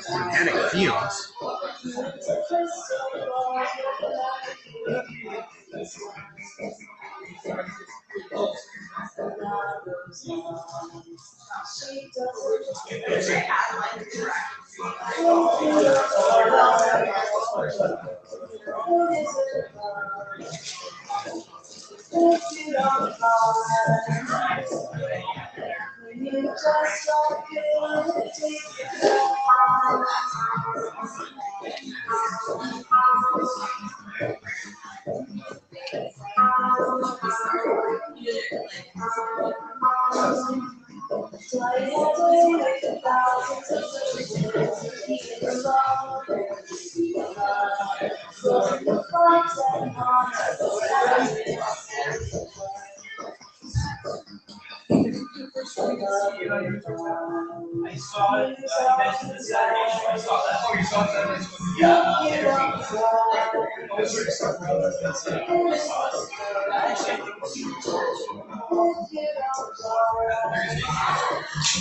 Organic fumes. I saw it. You mentioned this Saturday. I saw that. Oh, you saw that? Yeah.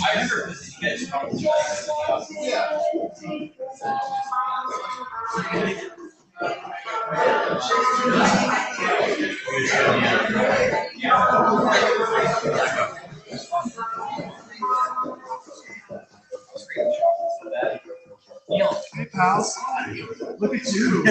I remember visiting you guys. Yeah. Hey, pals. Look at you.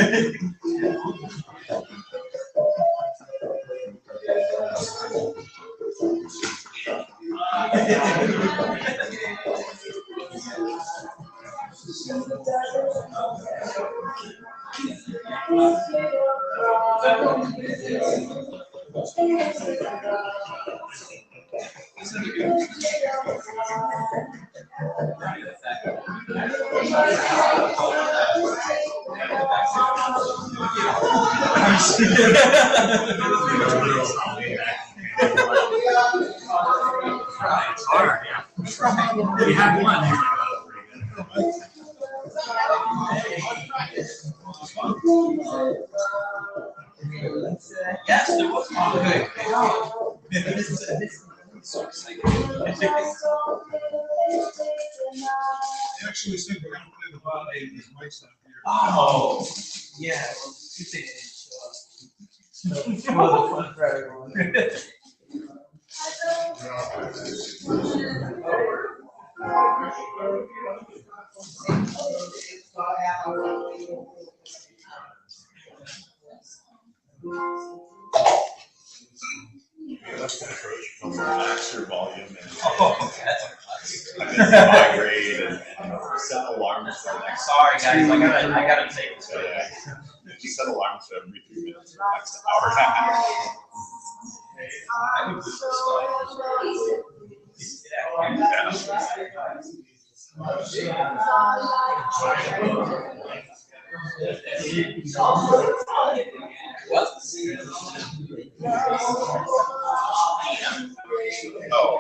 We have one. Yes, there was one. Okay. Actually said we're gonna play the bottom eight of these mics up here. Oh, yeah. Well, good thing they didn't show up. Well, the fun for everyone. That's kind of approach. You can max your volume and That's migrate and set alarms for the next. sorry, guys. I gotta take this. Yeah. Just set alarms for every 3 minutes for the next hour and a half. I would put this Oh,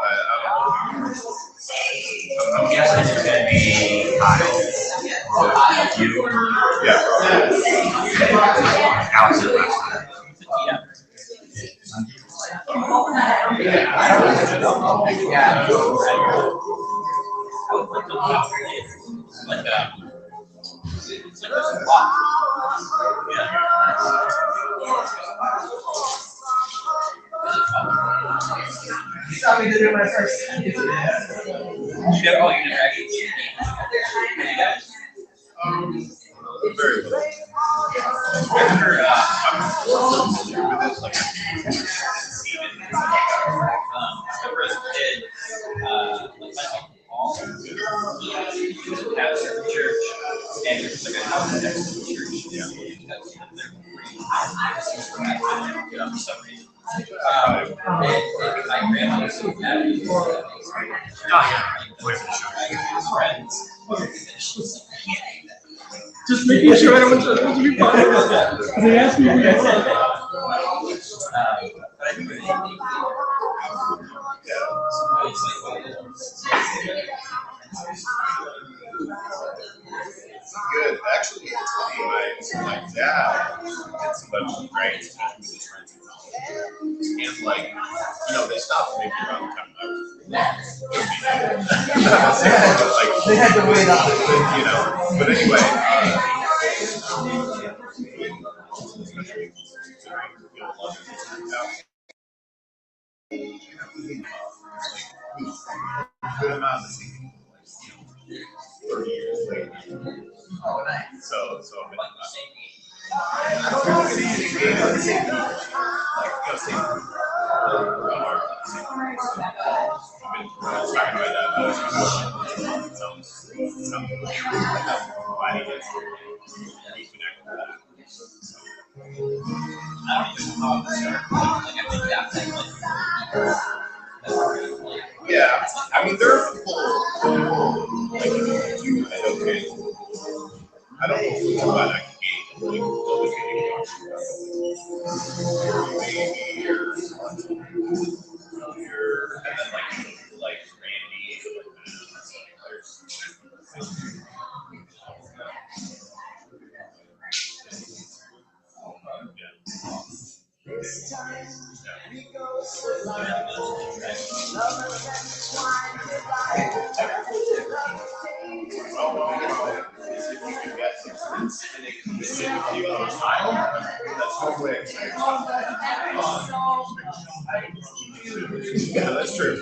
I don't know. I'm guessing it's gonna be Kyle. You. Yeah. Allison last time. You saw me do it when I first did it. You got all your interactions. Very little. Remember, I'm so familiar with this, like, remember as a kid, like my uncle Paul, he was a pastor of the church, and there was like a house next to the church. Yeah. For some reason. And my grandma was so happy. Friends. Just making sure I don't want to be part of that. They asked me what I said. But I think good. Actually, it's funny. My dad did some bunch of grades, especially with his friends and like, they stopped maybe around the time I was like, They had to wait up. But anyway, good amount of 30 years later. Oh, nice. So I don't know if it's game on the same team. Like, same group. Talking about that. Some why do you reconnect with that? I don't even know how to start. Like, I think that's like, yeah, I mean, they're full, like, okay. I don't know if about that game, like, what maybe or and then like Randy, yeah, that's true.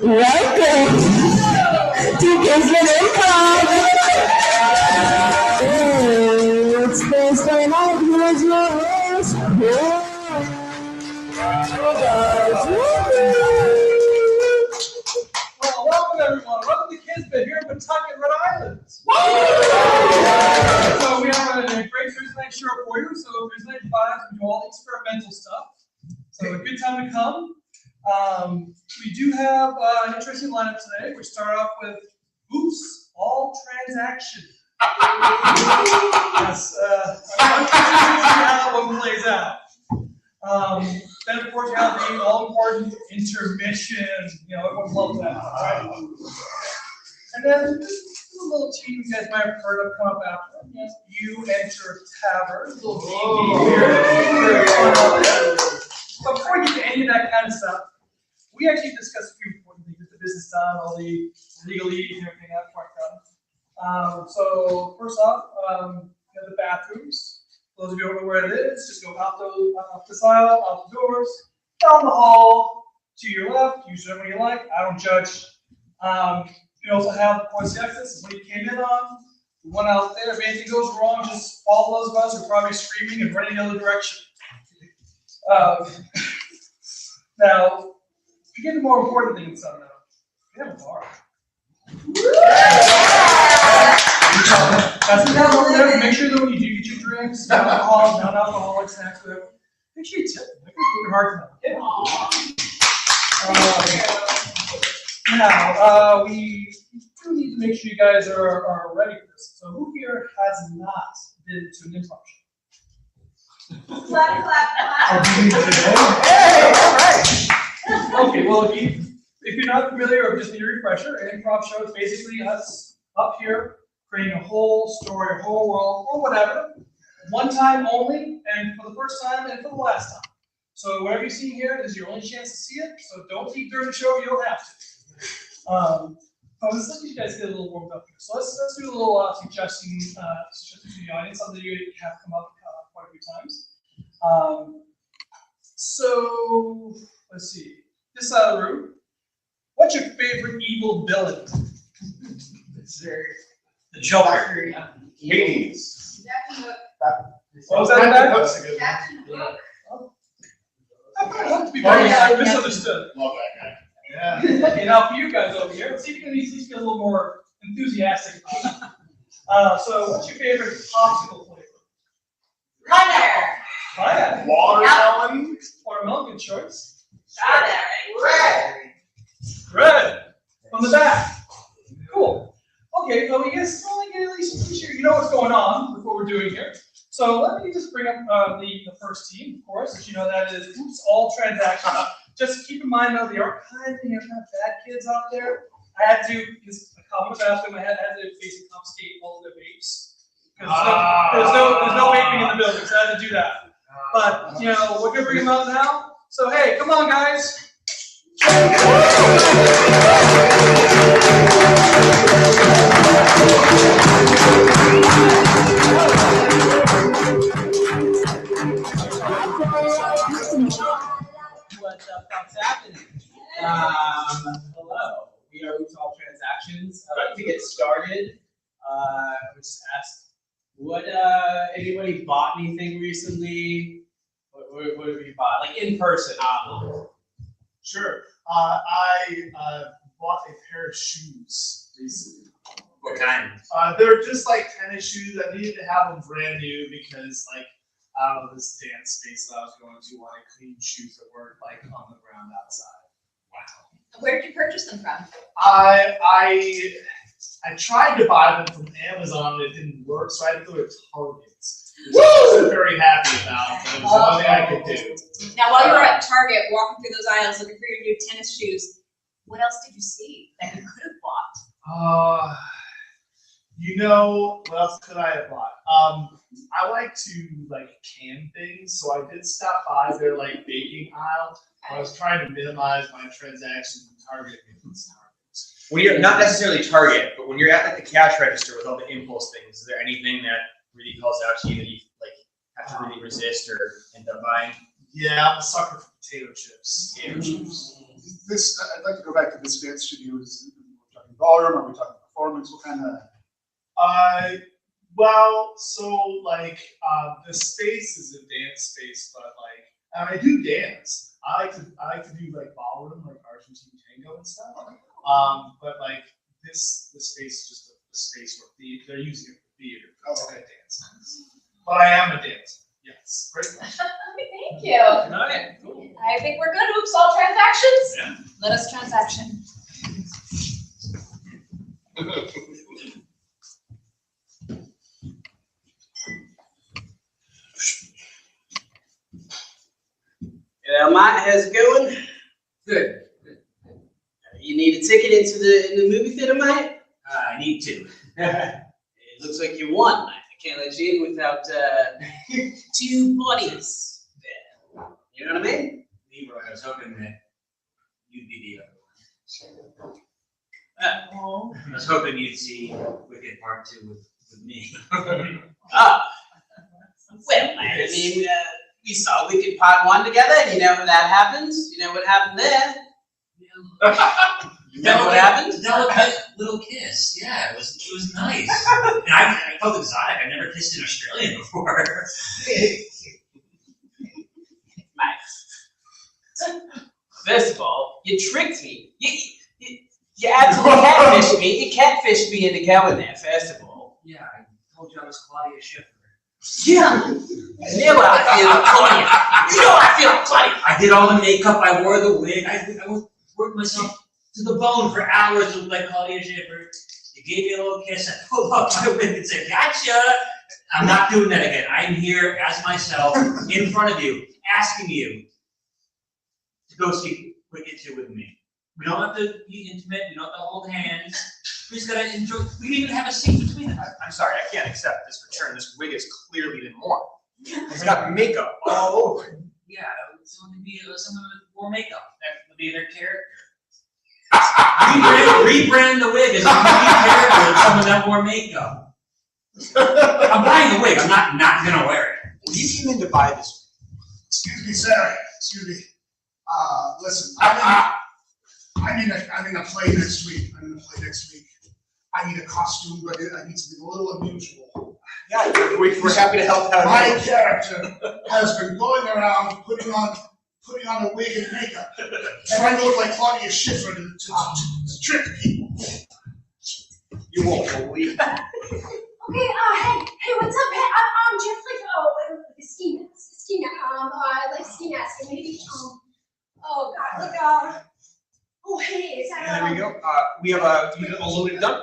Welcome to Kingsland Improv. It's Thursday night. Here's your host. Well, welcome everyone. Welcome to Kismet here in Pawtucket, Rhode Island. So we have a great Thursday night show for you. So Thursday night 5, we do all the experimental stuff. So a good time to come. We do have an interesting lineup today. We start off with Oops, All Transaction. Yes, how one plays out. Then of course you have the all-important intermission. Everyone loves that, right? And then this is a little team you guys might have heard of come up after. You Enter Tavern. A little game here. But before we get to any of that kind of stuff, we actually discussed a few important things: get the business done, all the legalese and everything that part done. So first off, the bathrooms. For those of you who don't know where it is, just go out the aisle, out the doors, down the hall, to your left. Use whatever you like. I don't judge. You also have, of course, the exits. When you came in on, the one out there. If anything goes wrong, just follow those of us. We're probably screaming and running the other direction. Now, to get the more important thing in some now, we have a bar. That's down over there. Make sure that when you do get your drinks, non-alcoholic snacks, whatever, make sure you tip them. Make it hard to now, we do need to make sure you guys are ready for this. So who here has not been to an improv show? Clap, clap, clap. Hey, all right. Okay, well, if you're not familiar or just need a refresher, an improv show is basically us up here creating a whole story, a whole world, or whatever, one time only, and for the first time and for the last time. So whatever you see here is your only chance to see it, so don't leave during the show if you don't have to. Let's let you guys get a little warmed up here. So let's do a little suggesting to the audience, something you have come up quite a few times. So let's see. This side of the room. What's your favorite evil villain? The Joker. Hades. Captain Hook. What was that? That's a good one. Captain Hook. To be very misunderstood. Love that guy. Yeah. Okay, now for you guys over here, let's see if you can at least get a little more enthusiastic about it. So, what's your favorite popsicle flavor? Pineapple. Pineapple. Watermelon. Watermelon, good choice. Strawberry. Red. From the back. Cool. Okay, so we guess we'll get at least sure you know what's going on with what we're doing here. So let me just bring up the first team, of course, as you know that is Oops All Transactions. Just keep in mind though, they are kind of bad kids out there. I had to, because a common bathroom, I had to basically confiscate all of their vapes. Because there's no vaping in the building, so I had to do that. But you know, we're gonna bring them out now. So hey, come on guys. What's happening? Hello. We are Oops All Transactions. To get started, I would just ask, what anybody bought anything recently? What have you bought? Like in person? Sure. I bought a pair of shoes recently. What kind? They're just like tennis shoes. I needed to have them brand new because like out of this dance space that I was going to, wanted clean shoes that weren't like on the ground outside. Wow. Where did you purchase them from? I tried to buy them from Amazon, it didn't work, so I had to go to Target. Which I wasn't very happy about, but it was the only thing I could do. Now, while you were at Target walking through those aisles looking for your new tennis shoes, what else did you see that you could have bought? You know, what else could I have bought? I like to like can things, so I did stop by their like baking aisle. I was trying to minimize my transactions in Target. When you're not necessarily Target, but when you're at like the cash register with all the impulse things, is there anything that really calls out to you that you like have to really resist or end up buying? Yeah, I'm a sucker for potato chips. Potato chips. This, I'd like to go back to this dance studio. Is we're talking ballroom? Are we talking performance? What kind of? Well, so like the space is a dance space, but like I do dance. I like to do like ballroom, like Argentine tango and stuff. But like the space is just a space where they're using it for theater. It's like a dance. But I am a dancer. Yes. Great. Thank you. Alright, cool. I think we're good. Oops, all transactions? Yeah. Let us transaction. Yeah, Matt, how's it going? Good. You need a ticket into the movie theater, mate? I need to. It looks like you won, mate. I can't let you in without two bodies there. You know what I mean? Leroy, I was hoping that you'd be the other one. I was hoping you'd see Wicked Part 2 with me. Well, mate, I mean, we saw Wicked Part 1 together, and you know when that happens? You know what happened there? You know what happened? Delicate little kiss. Yeah, it was nice. And I felt exotic. I've never kissed an Australian before. Mate, First of all, you tricked me. You absolutely catfished me. You catfished me into going there, first of all. Yeah, I told you I was Claudia Schiffer. Yeah. You know what I feel like Claudia. You know what I feel like Claudia. I did all the makeup, I wore the wig, I worked myself to the bone for hours to look like Claudia Schiffer. You gave me a little kiss, I pulled up my wig and said, gotcha! I'm not doing that again. I'm here as myself, in front of you, asking you to go see Wicked 2 with me. We don't have to be intimate, we don't have to hold hands. We just gotta enjoy, we can even have a scene between us. I'm sorry, I can't accept this return. This wig has clearly been worn. It's got makeup all over it. Yeah, someone could be someone with more makeup. That would be their character. Rebrand the wig as a unique character with someone that wore makeup. I'm buying the wig, I'm not gonna wear it. Well, you came in to buy this. Excuse me, sir. Excuse me. Listen, I'm in a play next week. I need a costume, but I need something a little unusual. Yeah, we're happy to help out. My character has been going around putting on a wig and makeup, trying to look like Claudia Schiffer to trick people. You won't believe it. Okay, hey, what's up? Hey, I'm just like, the ski mask, I like ski mask, and maybe, oh god, look, oh hey, is that, There we go. We have a loaded done.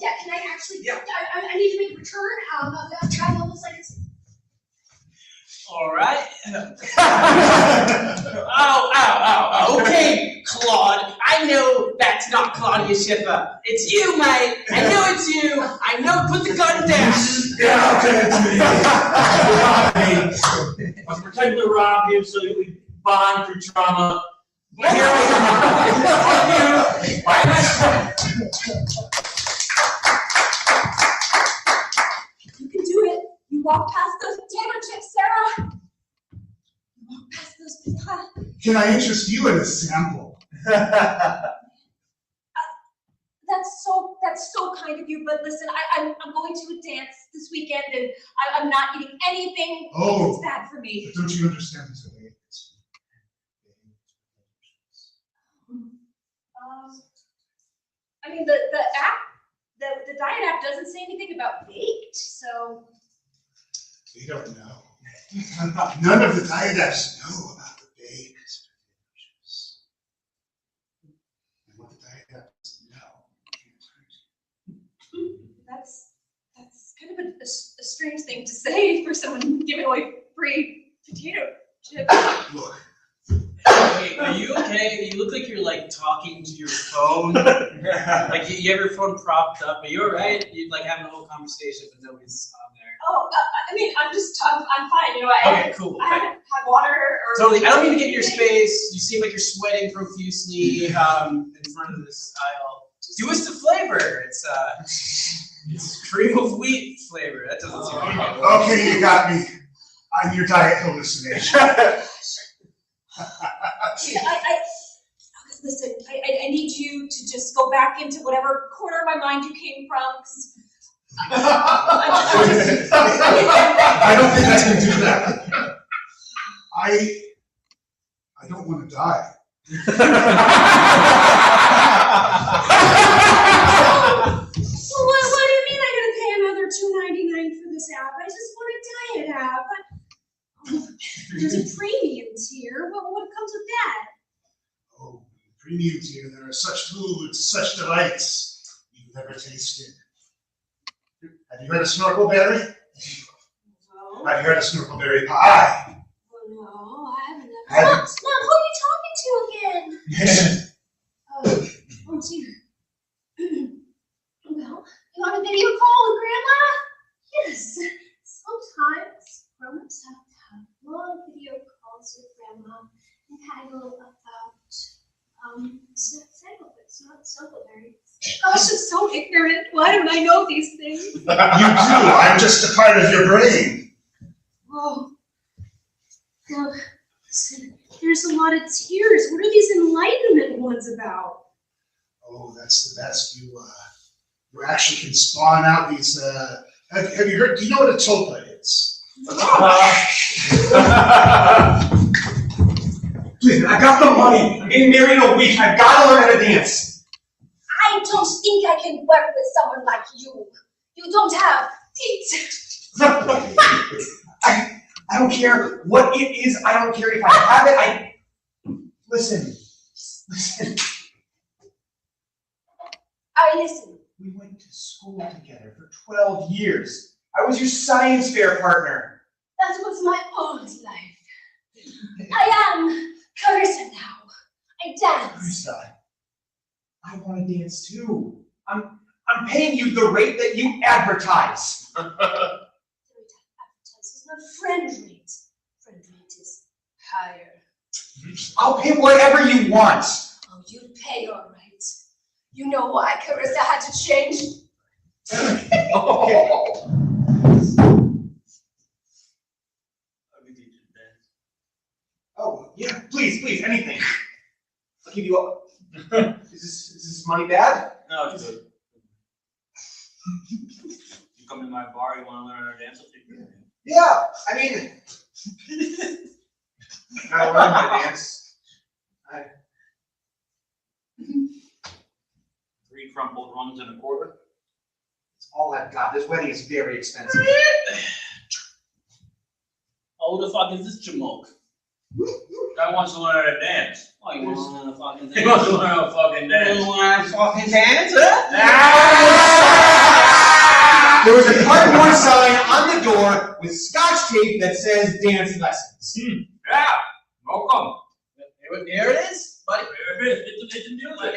yeah, can I actually, I need to make a return, I'm almost like it's. All right. Ow. Okay, Claude. I know that's not Claudia Schiffer. It's you, mate. I know it's you. I know. Put the gun down. I was pretending to rob you so that we bond through trauma. You can do it. You walk past those potato chips, Sarah. You walk past those potatoes. Can I interest you in a sample? That's so kind of you, but listen, I'm going to a dance this weekend, and I'm not eating anything that's bad for me. But don't you understand this? I mean, the app, the diet app doesn't say anything about baked, so. They don't know. None of the diet apps know about the baked potatoes. And what the diet apps know. That's kind of a strange thing to say for someone giving away free potato chips. Look. Hey, are you okay? You look like you're like talking to your phone. Like you have your phone propped up. Are you alright? You're like having a whole conversation, but nobody's on there. Oh, I mean, I'm fine. You know, Okay, cool. I haven't had water or. Totally. I don't mean to get in your space. You seem like you're sweating profusely in front of this aisle. Do us the flavor. It's cream of wheat flavor. That doesn't seem like it. Okay, you got me. I'm your diet hallucination. Listen, I need you to just go back into whatever corner of my mind you came from. I don't think I can do that. I don't want to die. Well, what do you mean I gotta pay another $2.99 for this app? I just want a diet app. There's a premium tier. What comes with that? Oh, premium tier. There are such foods, such delights you've never tasted. Have you heard of snorkelberry? No. Have you heard of snorkelberry pie? Oh, no, I haven't. Have Mom, who are you talking to again? Oh, dear. Well, you want a video call with Grandma? Yes. Sometimes grown-ups have to have long video calls with Grandma and haggle about it's not snorkelberry. Gosh, I'm so ignorant. Why don't I know these things? You do. I'm just a part of your brain. Oh. Now, listen, there's a lot of tears. What are these enlightenment ones about? Oh, that's the best. You actually can spawn out these. Have you heard? Do you know what a tulpa is? I've got the money. I'm getting married in a week. I've got to learn how to dance. I don't think I can work with someone like you. You don't have it. I don't care what it is. I don't care if I have it. Listen. I listen. We went to school together for 12 years. I was your science fair partner. That was my old life. I am Carissa now. I dance. Carissa, I want to dance too. I'm paying you the rate that you advertise. The rate I advertise is not friend rate. Friend rate is higher. I'll pay whatever you want. Oh, you pay all right. You know why Carissa had to change? Oh, yeah, please, anything. I'll give you all. Is this money bad? No, it's good. You come to my bar, you want to learn how to dance? I'll take you. Yeah, I mean, I gotta learn how to dance. 3 crumpled runs and a quarter. It's all I've got. This wedding is very expensive. Oh, the fuck is this Jamoke? Guy wants to learn how to dance. Oh, you want to learn to fucking He wants to learn how to fucking dance. You want to fucking dance, huh? There was a cardboard sign on the door with Scotch tape that says dance lessons. Yeah, welcome. There it is, buddy. There it is. It's a music.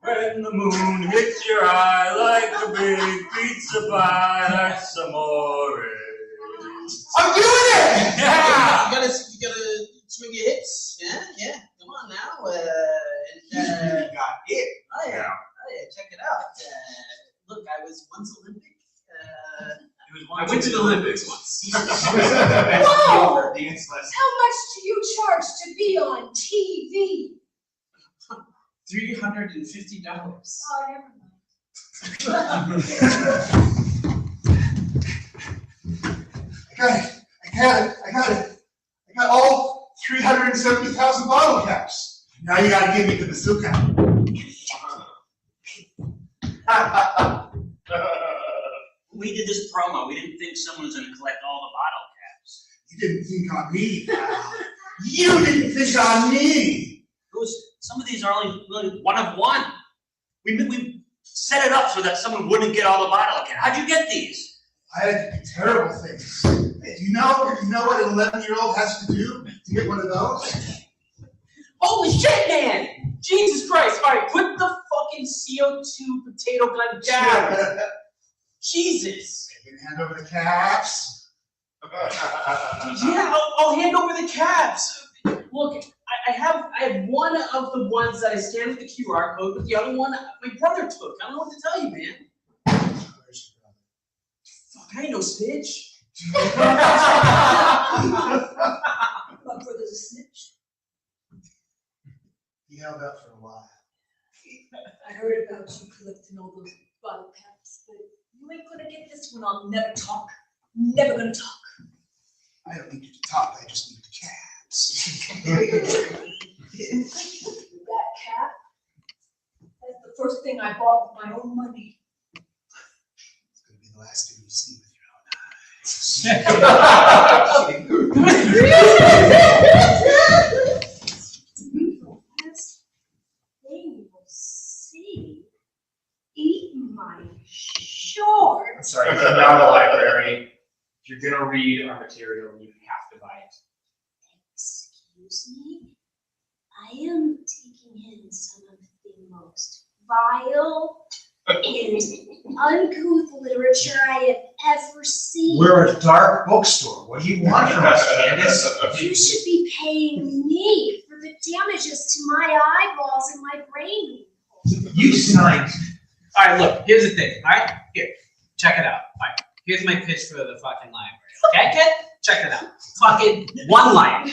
When the moon hits your eye like a big pizza pie, that's amore. I'm doing it! Yeah. You gotta swing your hips. Yeah. Come on now. You got it. Oh yeah. Check it out. Look, I was once Olympic. I went to the Olympics once. Whoa! Dance lessons. How much do you charge to be on TV? $350. Oh, never mind. I got it. I got all 370,000 bottle caps. Now you gotta give me the bazooka. We did this promo. We didn't think someone was going to collect all the bottle caps. You didn't think on me, pal. You didn't think on me. Some of these are only really one of one. We set it up so that someone wouldn't get all the bottle caps. How'd you get these? I had to do terrible things. Hey, do you know what an 11-year-old has to do to get one of those? Holy shit, man! Jesus Christ! All right, put the fucking CO2 potato gun down. Jesus. You can hand over the caps. Yeah, I'll hand over the caps. Look, I have one of the ones that I scanned with the QR code, but the other one my brother took. I don't know what to tell you, man. Fuck, I ain't no snitch. My brother's a snitch. He held out for a while. I heard about you collecting all those bottle caps, but you ain't gonna get this one. I'll never talk. Never gonna talk. I don't need you to talk, I just need the caps. That cap, that's the first thing I bought with my own money. It's gonna be the last thing you see with your own eyes. The last thing you'll see, eat my shorts. I'm sorry, it's not a library. If you're gonna read our material, you have to buy it. Excuse me? I am taking in some of the most vile and uncouth literature I have ever seen. We're a dark bookstore. What do you want from us, Candace? You should be paying me for the damages to my eyeballs and my brain. You signed. All right, look, here's the thing. All right, here, check it out. All right, here's my pitch for the fucking library. Okay, kid? Check it out. Fucking one line.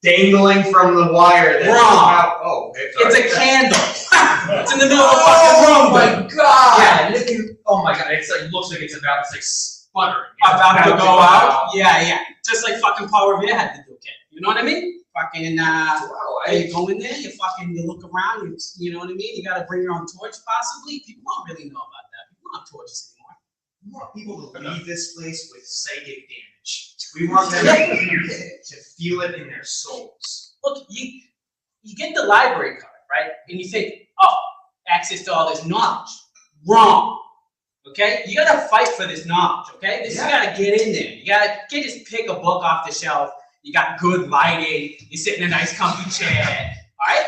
Dangling from the wire. Wrong. Oh, okay, It's a candle. It's in the middle of the fucking room. Oh my god! Yeah, look at. Oh my god! It's like looks like it's sputtering. About to go out. Yeah. Just like fucking Paul Revere had to do, kid. You You know what I mean? Fucking, you go in there, you look around, you know what I mean? You gotta bring your own torch, possibly. People don't really know about that. People don't have torches anymore. We want people to leave this place with psychic damage. We want them to feel it in their souls. Look, you get the library card, right? And you think, oh, access to all this knowledge. Wrong. Okay? You gotta fight for this knowledge, okay? You gotta get in there. You can't just pick a book off the shelf. You got good lighting. You sit in a nice comfy chair. Alright?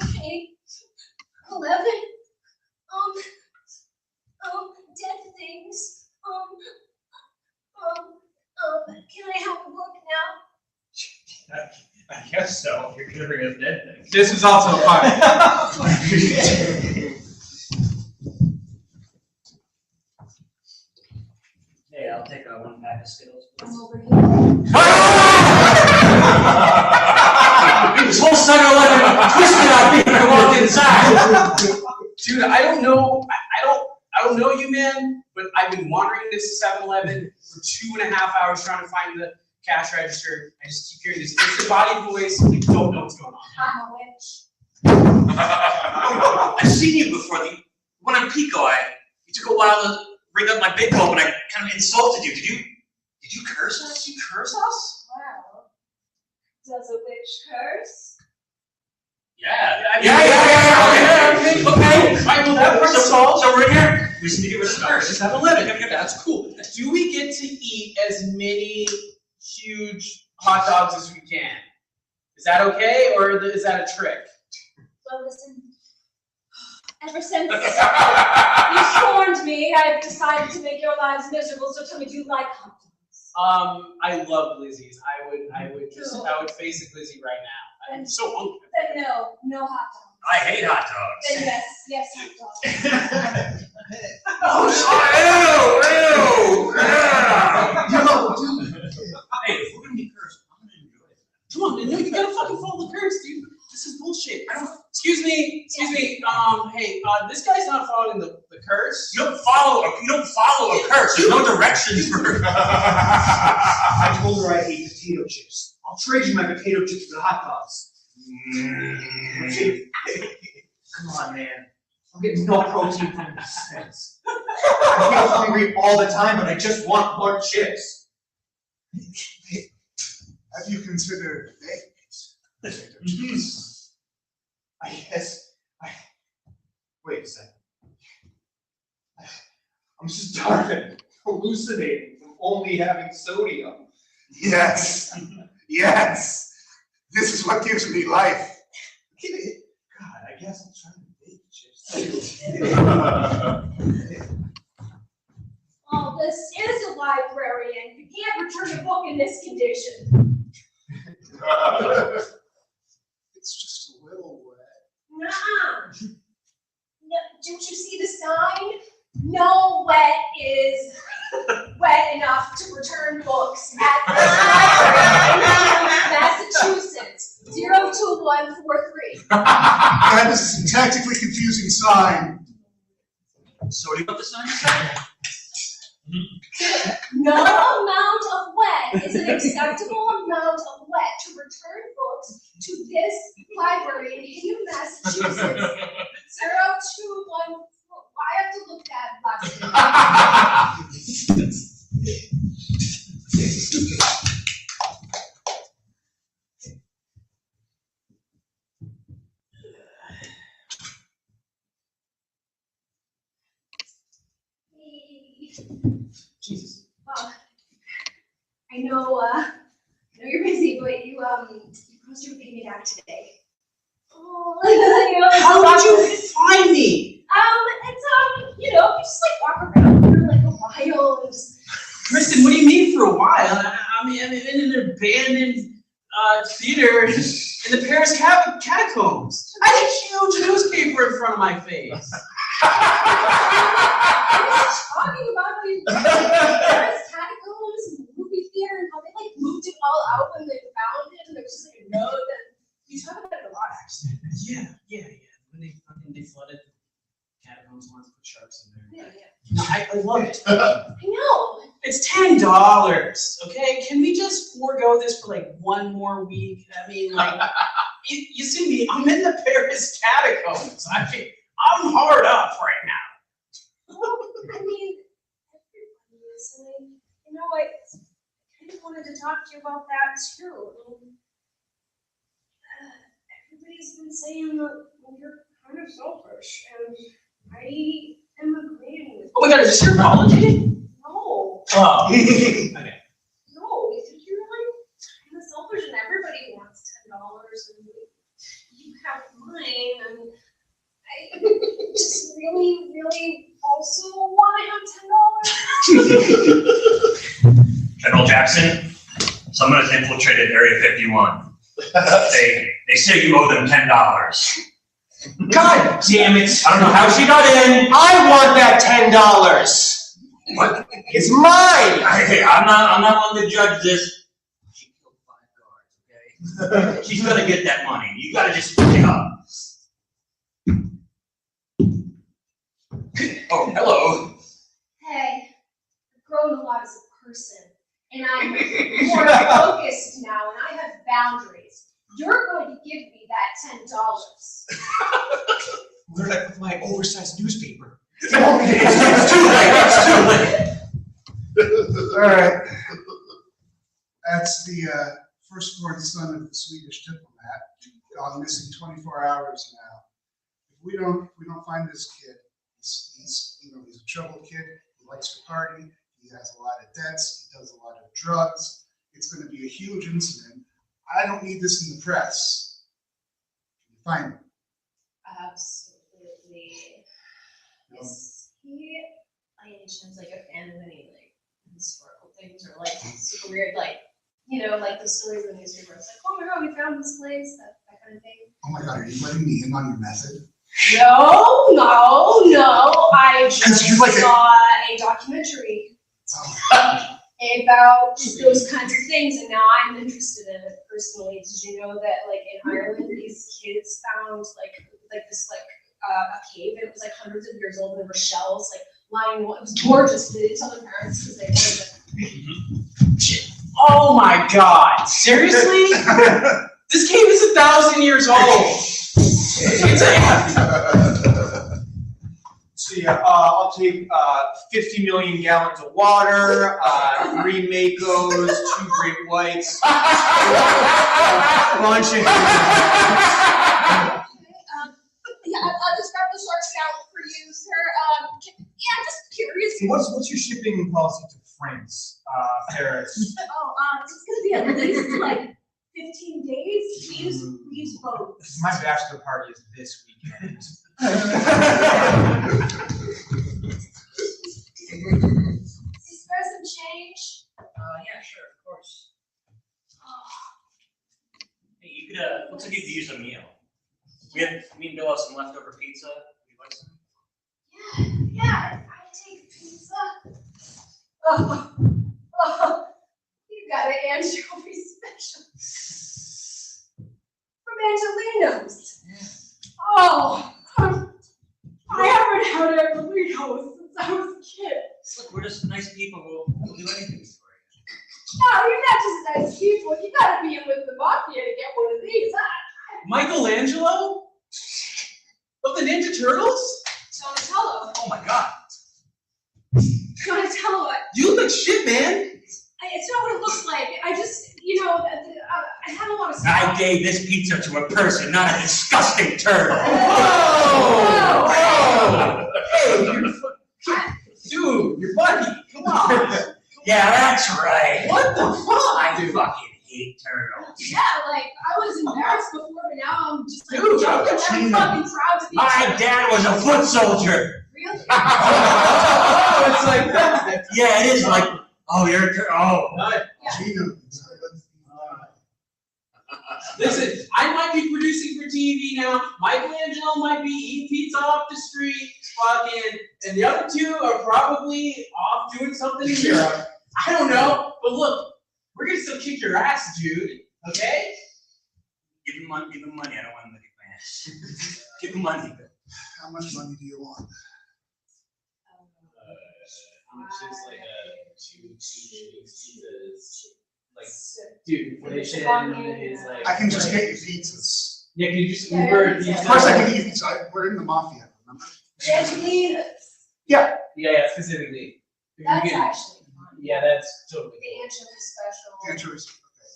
Okay. 11. Dead things. Can I have a book now? I guess so. You're gonna bring us dead things. This is also a part. Hey, I'll take 1 pack of Skittles. I'm over here. This whole 7-Eleven twisted on me when I walked inside. Dude, I don't know. I don't know you, man, but I've been wandering this 7-Eleven for 2.5 hours trying to find the cash register. I just keep hearing this disembodied voice. I don't know what's going on. I'm a witch. I've seen you before. The one on Pico, you took a while to ring up my big hope, and I kind of insulted you. Did you curse us? You curse us? Well, does a witch curse? Yeah. Okay. All right, well, that part's solved. So we're here. We just need to get rid of the curse. 7-Eleven. That's cool. Do we get to eat as many huge hot dogs as we can? Is that okay, or is that a trick? Well, listen. Ever since you scorned me, I've decided to make your lives miserable. So tell me, do you like hot dogs? I love glizzies. I would face a glizzy right now. I'm so hungry. Then no hot dogs. I hate hot dogs. Then yes, hot dogs. Hey, if we're gonna be cursed, I'm gonna enjoy it. Come on, man, you gotta fucking follow the curse, dude. This is bullshit. Excuse me. Hey, this guy's not following the curse. You don't follow a curse. There's no directions for. I told her I hate potato chips. I'll trade you my potato chips for the hot dogs. Come on, man. I'm getting no protein from these things. I feel hungry all the time, but I just want more chips. Have you considered eggs? Wait a second. I'm starving, hallucinating from only having sodium. Yes. Yes. This is what gives me life. God, I guess I'm trying to bake chips. Oh, this is a library, and you can't return a book in this condition. It's just a little wet. Nuh-uh. No, don't you see the sign? No wet is wet enough to return books at the library in Massachusetts. 02143. That is a tactically confusing sign. So do you want the sign to say? No amount of wet is an acceptable amount of wet to return books to this library in Hingham, Massachusetts. 021. I have to look that last name. Jesus. Well, I know you're busy, but you promised you would pay me back today. Oh, How did you find me? It's you just like walk around for like a while and just. Kristen, what do you mean for a while? I mean, I've been in an abandoned theater in the Paris catacombs. I had a huge newspaper in front of my face. Talking about these Paris catacombs and movie theater and how they like moved it all out when they found it, and there was just like a note that you talk about it a lot actually. Yeah. When they flooded the catacombs, wanted to put sharks in there. Yeah. No, I love it. I know. It's $10, okay? can we just forego this for like one more week? I mean, like, you see me, I'm in the Paris catacombs. I mean, I'm hard up right now. Well, I mean, everybody is, and you know, I kind of wanted to talk to you about that too. I mean, everybody's been saying that you're kind of selfish, and I am agreeing with you. Oh my God, is this your apology? No, Oh. Okay. no, you think you're really kind of selfish, and everybody wants $10, and you have mine, and I just really, really also want to have $10. General Jackson, someone has infiltrated Area 51. They say you owe them $10. God damn it! I don't know how she got in. I want that $10. What? It's mine. I'm not one to judge this. She killed 5 guards, okay? She's gonna get that money. You gotta just pick it up. Oh, hello. Hey, I've grown a lot as a person, and I'm more focused now, and I have boundaries. You're going to give me that $10. Where did I put my oversized newspaper? It's too late. All right. That's the firstborn son of the Swedish diplomat, gone missing 24 hours now. If we don't find this kid, he's a troubled kid. He likes to party. He has a lot of debts. He does a lot of drugs. It's going to be a huge incident. I don't need this in the press. Can you find him? Absolutely. Is he by any chance like a fan of any like historical things or like super weird, like, you know, like the stories in the newspaper? It's like, oh my God, we found this place, that kind of thing. Oh my God, are you letting me in on your method? No. I just you're like saw a documentary about those kinds of things, and now I'm interested in it personally. Did you know that, like, in Ireland, these kids found like this a cave, and it was like hundreds of years old, and there were shells like lying. It was gorgeous. They didn't tell their parents because they wanted to. Oh my God, seriously? This cave is 1,000 years old. So yeah, I'll take 50 million gallons of water, 3 Makos, 2 Great Whites, a bunch of. Yeah, I'll just grab the shark scalp for you, sir. Yeah, I'm just curious. What's your shipping policy to France, Paris? Oh, it's gonna be at least like 15 days. We use boats. My bachelor party is this weekend. Is there some change? Yeah, sure, of course. Hey, you could, looks like you could use a meal. Me and Bill have some leftover pizza. Would you like some? Yeah, I take pizza. Oh, you got an anchovy special. From Angelino's. Yeah. Oh, I haven't had Angelino's since I was a kid. Look, we're just nice people. We'll do anything for you. No, you're not just nice people. You gotta be in with the mafia to get one of these. Michelangelo? Of the Ninja Turtles? Donatello. Oh my God. Donatello. You look like shit, man. It's not what it looks like. I just, I had a lot of stuff. I gave this pizza to a person, not a disgusting turtle. Whoa! Whoa! Hey, dude, you're buddy. Come on. Yeah, that's right. What the fuck? I fucking hate turtles. Yeah, like, I was embarrassed before, but now I'm just like, Dude, jumping. I'm fucking proud to be. My dad was a foot soldier. Really? Oh, it's like that. Yeah, it is like, oh, you're a turtle. Oh. Gina. Listen, I might be producing for TV now. Michelangelo might be eating pizza off the street, fucking, and the other two are probably off doing something in Europe. I don't know, but look, we're gonna still kick your ass, dude. Okay? Give him money. I don't want him to kick my ass. Give him money. How much money do you want? How much is like a two shitty pizzas? dude, inflation is like. I can just get you pizzas. Yeah, can you just Yeah, Uber yeah. pizza? Of course I can eat these. We're in the mafia, remember? Angelina's. Yeah, specifically. You That's can- actually fun. Yeah, that's totally. The anchovy special. Anchovies.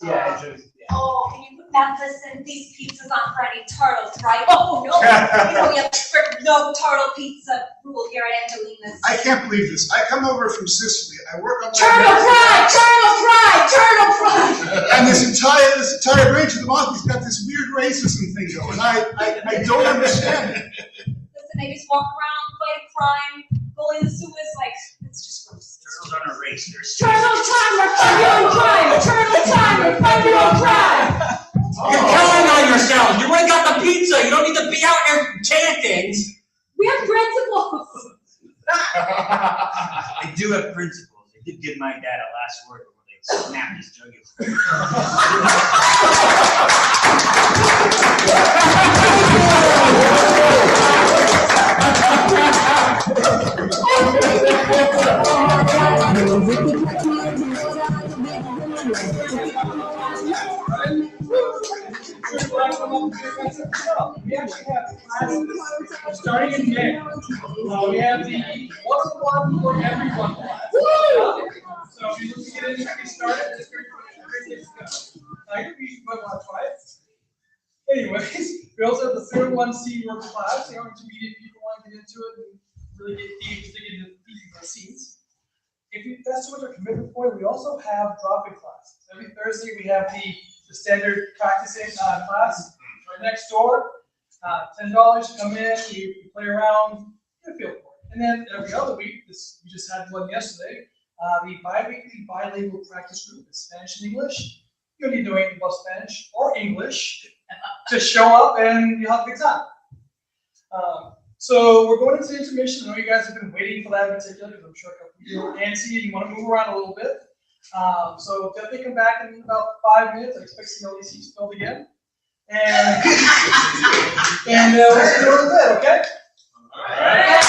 Yeah, actually, yeah. Oh, and you now listen, these pizzas aren't for any turtles, right? Oh, no, you know, we have strict no turtle pizza rule here at Angelina's. I can't believe this. I come over from Sicily. I work on Turtle fry! and this entire branch of the mafia's got this weird racism thing going. I don't understand it. Listen, they just walk around, fight crime, bully the sewers, like, it's just gross. Turtles aren't a race, they're Turtle time, we're fighting on crime! Turtle time, we're fighting on crime! You're telling on yourselves. You already got the pizza. You don't need to be out there chanting. We have principles! I do have principles. I did give my dad a last word before they snapped his jugular. We actually have classes starting in May. We have the one-on-one for everyone class. So if you look to get in, get started, it's great place to go. I think you might want to try it. Anyways, we also have the 301C work class, intermediate people want to get into it and really get deep, dig into the scenes. If that's too much of a commitment point, we also have drop-in classes. Every Thursday we have the standard practicing class right next door. $10, come in, you play around, get a feel for it. And then every other week, we just had one yesterday, the bi-weekly bilingual practice group is Spanish and English. You don't need to know anything about Spanish or English. Just show up and you'll have a good time. So we're going into intermission. I know you guys have been waiting for that in particular because I'm sure a couple of you are antsy and you want to move around a little bit. So definitely come back in about 5 minutes. I expect to see all these seats filled again. And we'll see you in a bit, okay? All right.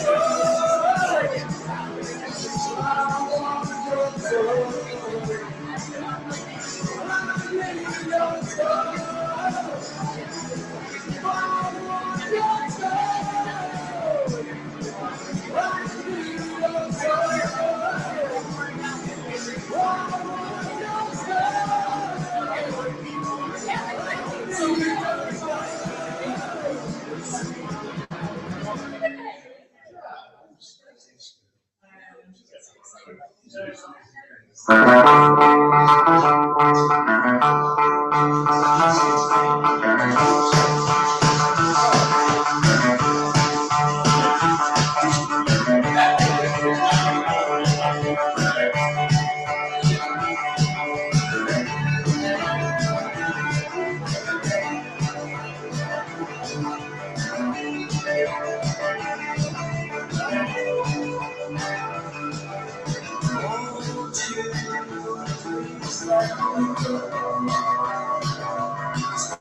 I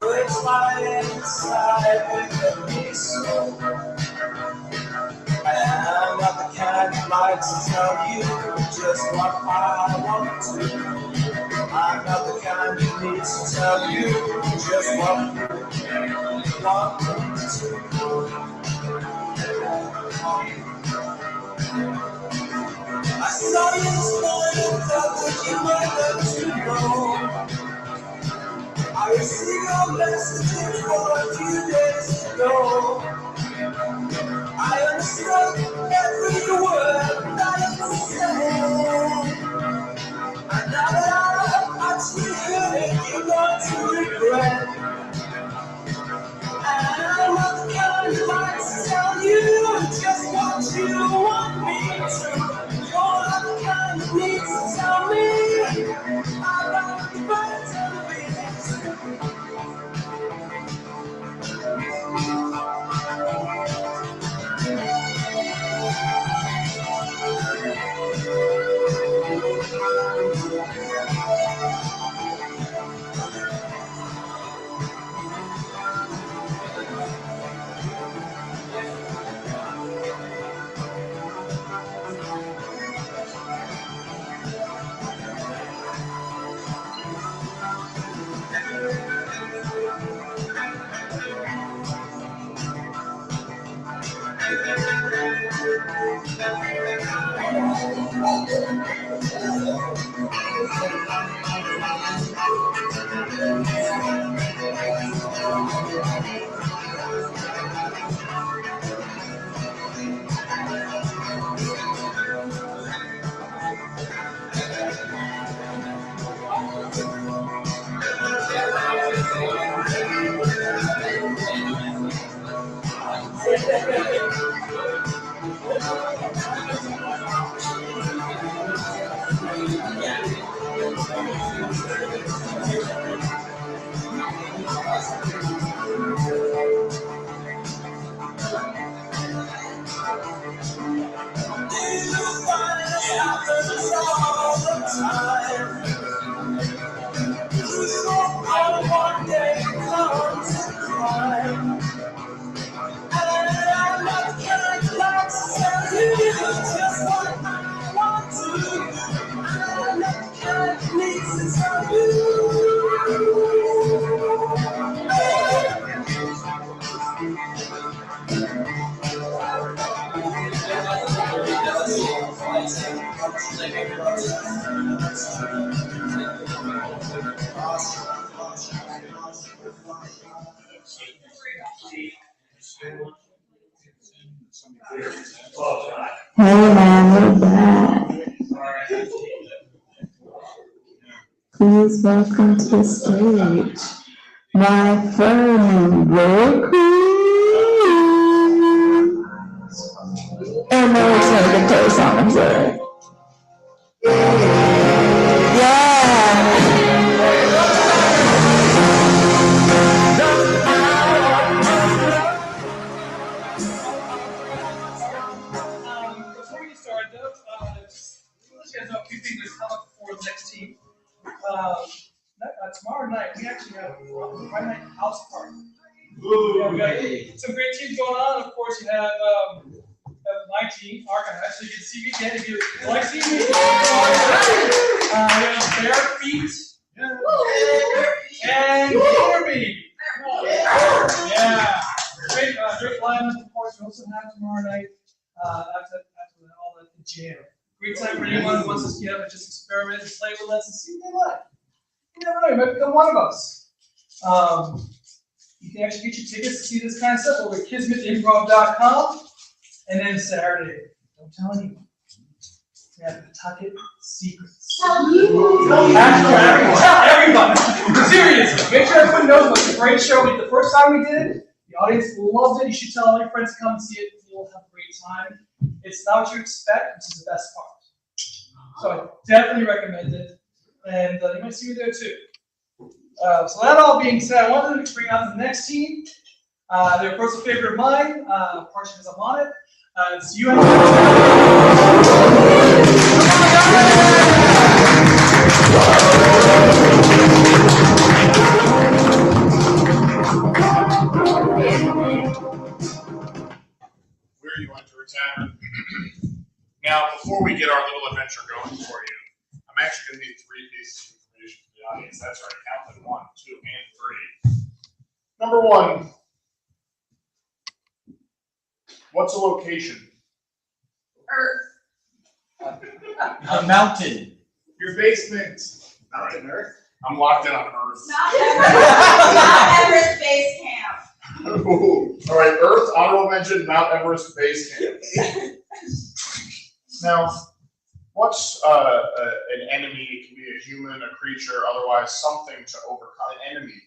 It's my inside with me so. I'm not the kind who likes to tell you just what I want to. I'm not the kind who needs to tell you just what you want to. I saw you this morning, felt that you might let you know. I received your message for a few days ago. I understood every word that you said. And now that I've actually heard it, you're going to regret. And I'm not the kind who likes to tell you just what you want me to. You're not the kind who needs to tell me about the birds and the bees. Hey man, we're back. Please welcome to the stage my friend Roku. And no, it's not a guitar song, I'm sorry. Before you start, though, just let you guys know a few things that come up for the next team. Tomorrow night, we actually have a Friday night house party. Yeah, we got some great teams going on. Of course, you have my team, Arcanine, so you can see me again if you like seeing me. We have Bare Feet and Gator Baby. Yeah, great lineup. Of course, we also have tomorrow night after all at the gym. Great time for anyone who wants to get up and just experiment and play with us and see what they like. You never know, you might become one of us. You can actually get your tickets to see this kind of stuff over at kismetimprov.com. And then Saturday, don't tell anyone. We have Pawtucket secrets. Tell you. Tell everyone. Seriously, make sure everyone knows it was a great show. The first time we did it, the audience loved it. You should tell all your friends to come and see it. You'll have a great time. It's not what you expect, which is the best part. So I definitely recommend it, and you might see me there too. So that all being said, I wanted to bring out the next team. They're of course a favorite of mine, partially because I'm on it. It's UN. Where you went to retirement. Now, before we get our little adventure going for you, I'm actually going to need 3 pieces of information for the audience. That's right, count them 1, 2, and 3. Number 1, what's a location? Earth. A mountain. Your basement. Mountain Earth. I'm locked in on Earth. Mount Everest Base Camp. Ooh. All right, Earth, honorable mention, Mount Everest Base Camp. Now, what's an enemy? It can be a human, a creature, otherwise something to overcome. An enemy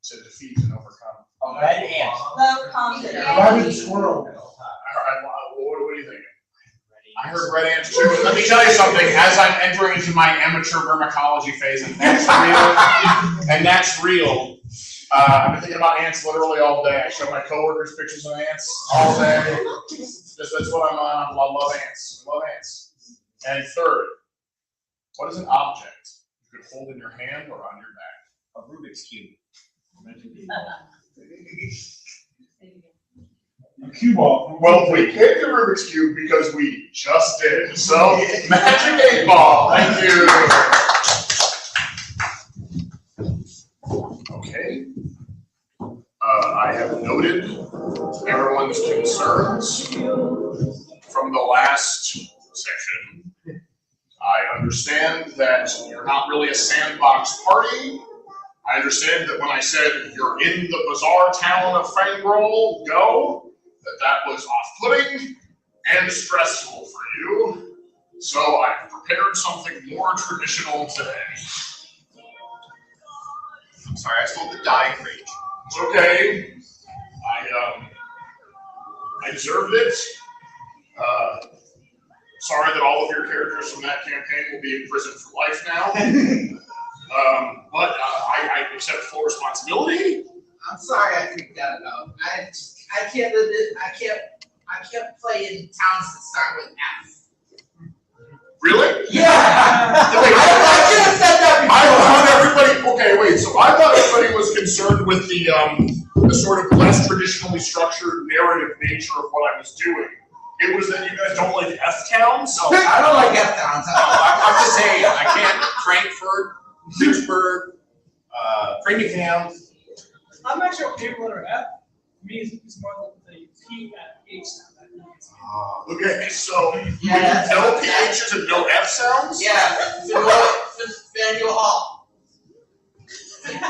to defeat and overcome. A red ant. Love confidence. Rabbit squirrel. What do you think? I heard red ants too. Let me tell you something. As I'm entering into my amateur vermicology phase, and that's real. I've been thinking about ants literally all day. I show my coworkers pictures of ants all day. That's what I'm on. I love ants. I love ants. And third, what is an object you could hold in your hand or on your back? A Rubik's Cube. A cue ball. Well, we can't do Rubik's Cube because we just did. So, Magic 8 Ball. Thank you. Okay. I have noted everyone's concerns from the last session. I understand that you're not really a sandbox party. I understand that when I said you're in the bizarre town of Fangrol, go, that was off-putting and stressful for you. So I've prepared something more traditional today. I'm sorry, I stole the die crate. It's okay. I deserved it. Sorry that all of your characters from that campaign will be in prison for life now. But I accept full responsibility. I'm sorry I freaked that out. I can't play in towns that start with F. Really? Yeah. Wait, I should have said that before. I thought everybody. Okay, wait. So I thought everybody was concerned with the sort of less traditionally structured narrative nature of what I was doing. It was that you guys don't like F towns. No, I don't like F towns. I'm just saying. I can't. Frankfurt, Vicksburg, Framingham. I'm actually okay with letter F. To me, it's more like the P at H sound. Okay, so Yeah, no PHs and no F sounds? Yeah, Faneuil Hall. That's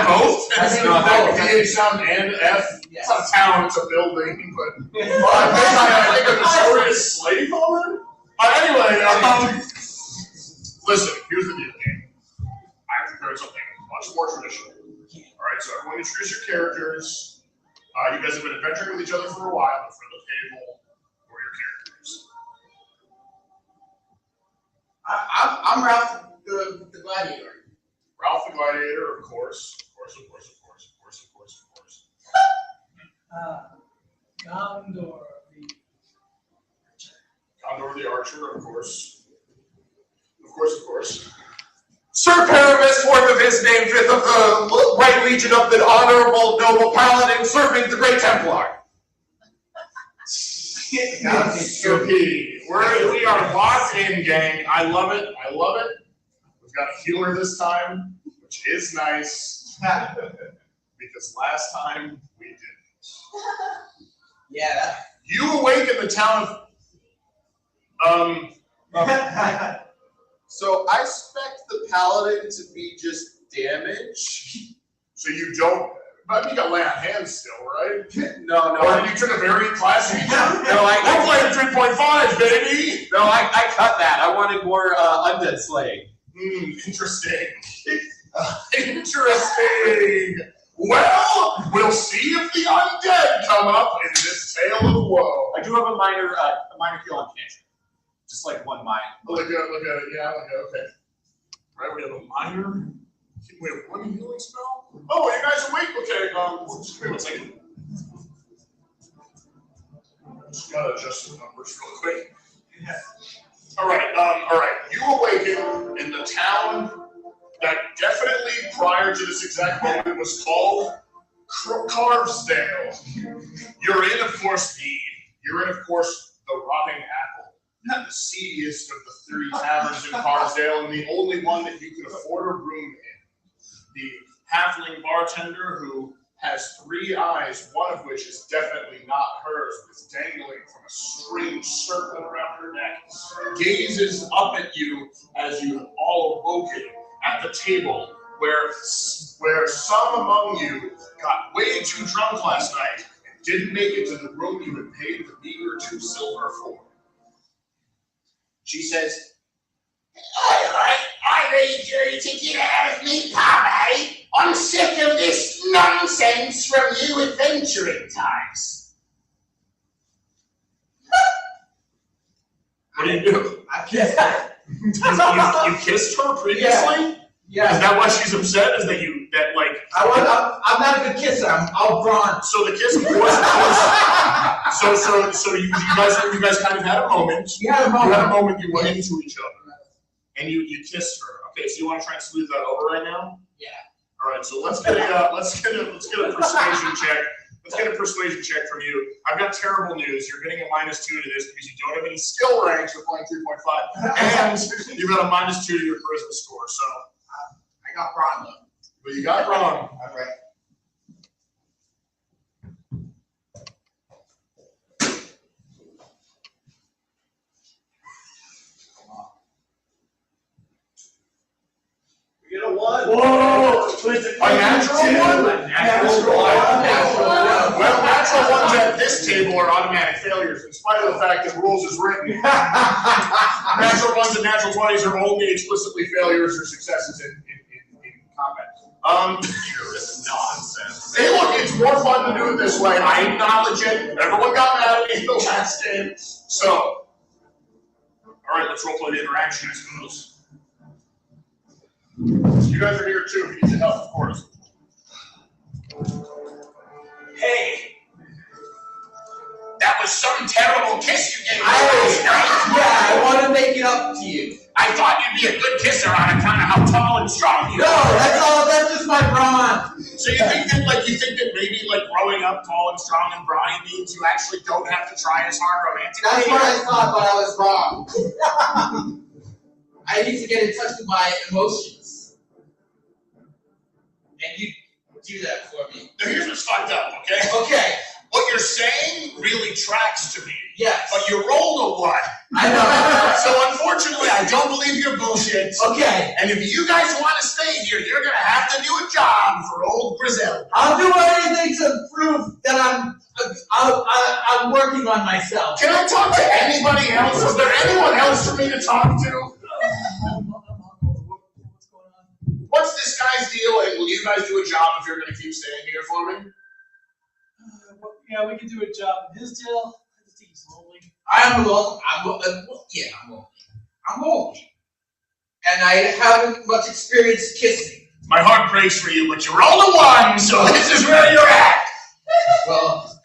both? I think No, that both. PH sound and F? Yes. It's not a town, it's a building, but I think a notorious slave owner? Anyway, listen, here's the deal, gang. I prepared something much more traditional. Alright, so everyone introduce your characters. You guys have been adventuring with each other for a while, but for the table, who are your characters? I'm Ralph the Gladiator. Ralph the Gladiator, of course. Gondor Gondor the Archer, of course. Of course. Sir Paramus, fourth of his name, fifth of the White Legion of the Honorable Noble Paladin, serving the Great Templar. Sir P. We are locked in, gang. I love it. We've got a healer this time, which is nice. Because last time we didn't. Yeah. You awaken the town of So I expect the paladin to be just damage. So you don't. But you got lay on hands still, right? No. Or you took a very classy. No, Hopefully I 3.5, baby. No, I cut that. I wanted more undead slaying. Interesting. Interesting. Well, we'll see if the undead come up in this tale of woe. I do have a minor heal on cantrip. Just like one minor. Look at it. Yeah, okay. Right, we have a minor. We have one healing spell. Oh, you guys awake? Okay. Just give me 1 second. Just gotta adjust the numbers real quick. All right. You awaken in the town that definitely prior to this exact moment was called Carvesdale. You're in, of course, the Rotting Apple, the seediest of the 3 taverns in Carvesdale, and the only one that you can afford a room in. The halfling bartender who has 3 eyes, one of which is definitely not hers, but is dangling from a strange circle around her neck, gazes up at you as you have all awoken at the table where some among you got way too drunk last night and didn't make it to the room you had paid the meager 2 silver for. She says, I need you to get out of me pub, eh? I'm sick of this nonsense from you adventuring types. What do you do? I kissed her. You kissed her previously? Yeah. Is that why she's upset? Is that I'm not a good kisser. I'm all drawn. So the kiss, of course. So you guys kind of had a moment. You had a moment. You went into each other, and you kissed her. Okay, so you want to try and smooth that over right now? Yeah. All right. So let's get a persuasion check. Let's get a persuasion check from you. I've got terrible news. You're getting a -2 to this because you don't have any skill ranks. You're playing 3.5, and you've got a -2 to your charisma score. So I got Braun though. But you got Braun. All right. We get a 1. Whoa! A natural one? A natural one. Well, natural ones at this table are automatic failures, in spite of the fact that rules is written. Natural ones and natural 20s are only explicitly failures or successes in combat. You're nonsense. Hey, look, it's more fun to do it this way. I acknowledge it. Everyone got mad at me in the last game. So, all right, let's roleplay the interaction, I suppose. You guys are here too. If you need help, of course. Hey, that was some terrible kiss you gave me last night. Yeah, I want to make it up to you. I thought you'd be a good kisser on account of how tall and strong you are. No, that's just my brawn. So you think that maybe growing up tall and strong and brawny means you actually don't have to try as hard romantically? That's what I thought, but I was wrong. I need to get in touch with my emotions. And you do that for me. Now here's what's fucked up, okay? Okay. What you're saying really tracks to me. Yes. But you rolled a 1. I know. So unfortunately, I don't believe your bullshit. Okay. And if you guys want to stay here, you're gonna have to do a job for old Griselda. I'll do anything to prove that I'm working on myself. Can I talk to anybody else? Is there anyone else for me to talk to? What's this guy's deal, and will you guys do a job if you're going to keep staying here for me? Yeah, we can do a job. His deal, I just think he's lonely. I'm lonely. I'm lonely. And I haven't much experience kissing. My heart breaks for you, but you rolled a 1, so this is where you're at. Well,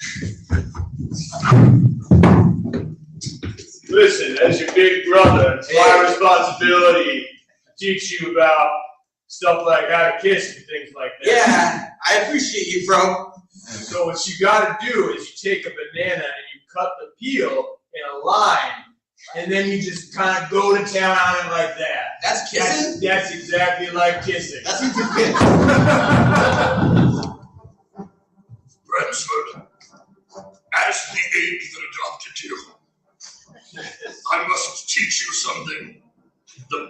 Listen, as your big brother, it's my responsibility to teach you about stuff like how to kiss and things like that. yeah, I appreciate you, bro. So what you gotta do is you take a banana and you cut the peel in a line, and then you just kind of go to town on it like that. That's kissing? That's exactly like kissing. That's what you get. Brensford, as the aide that adopted you, I must teach you something.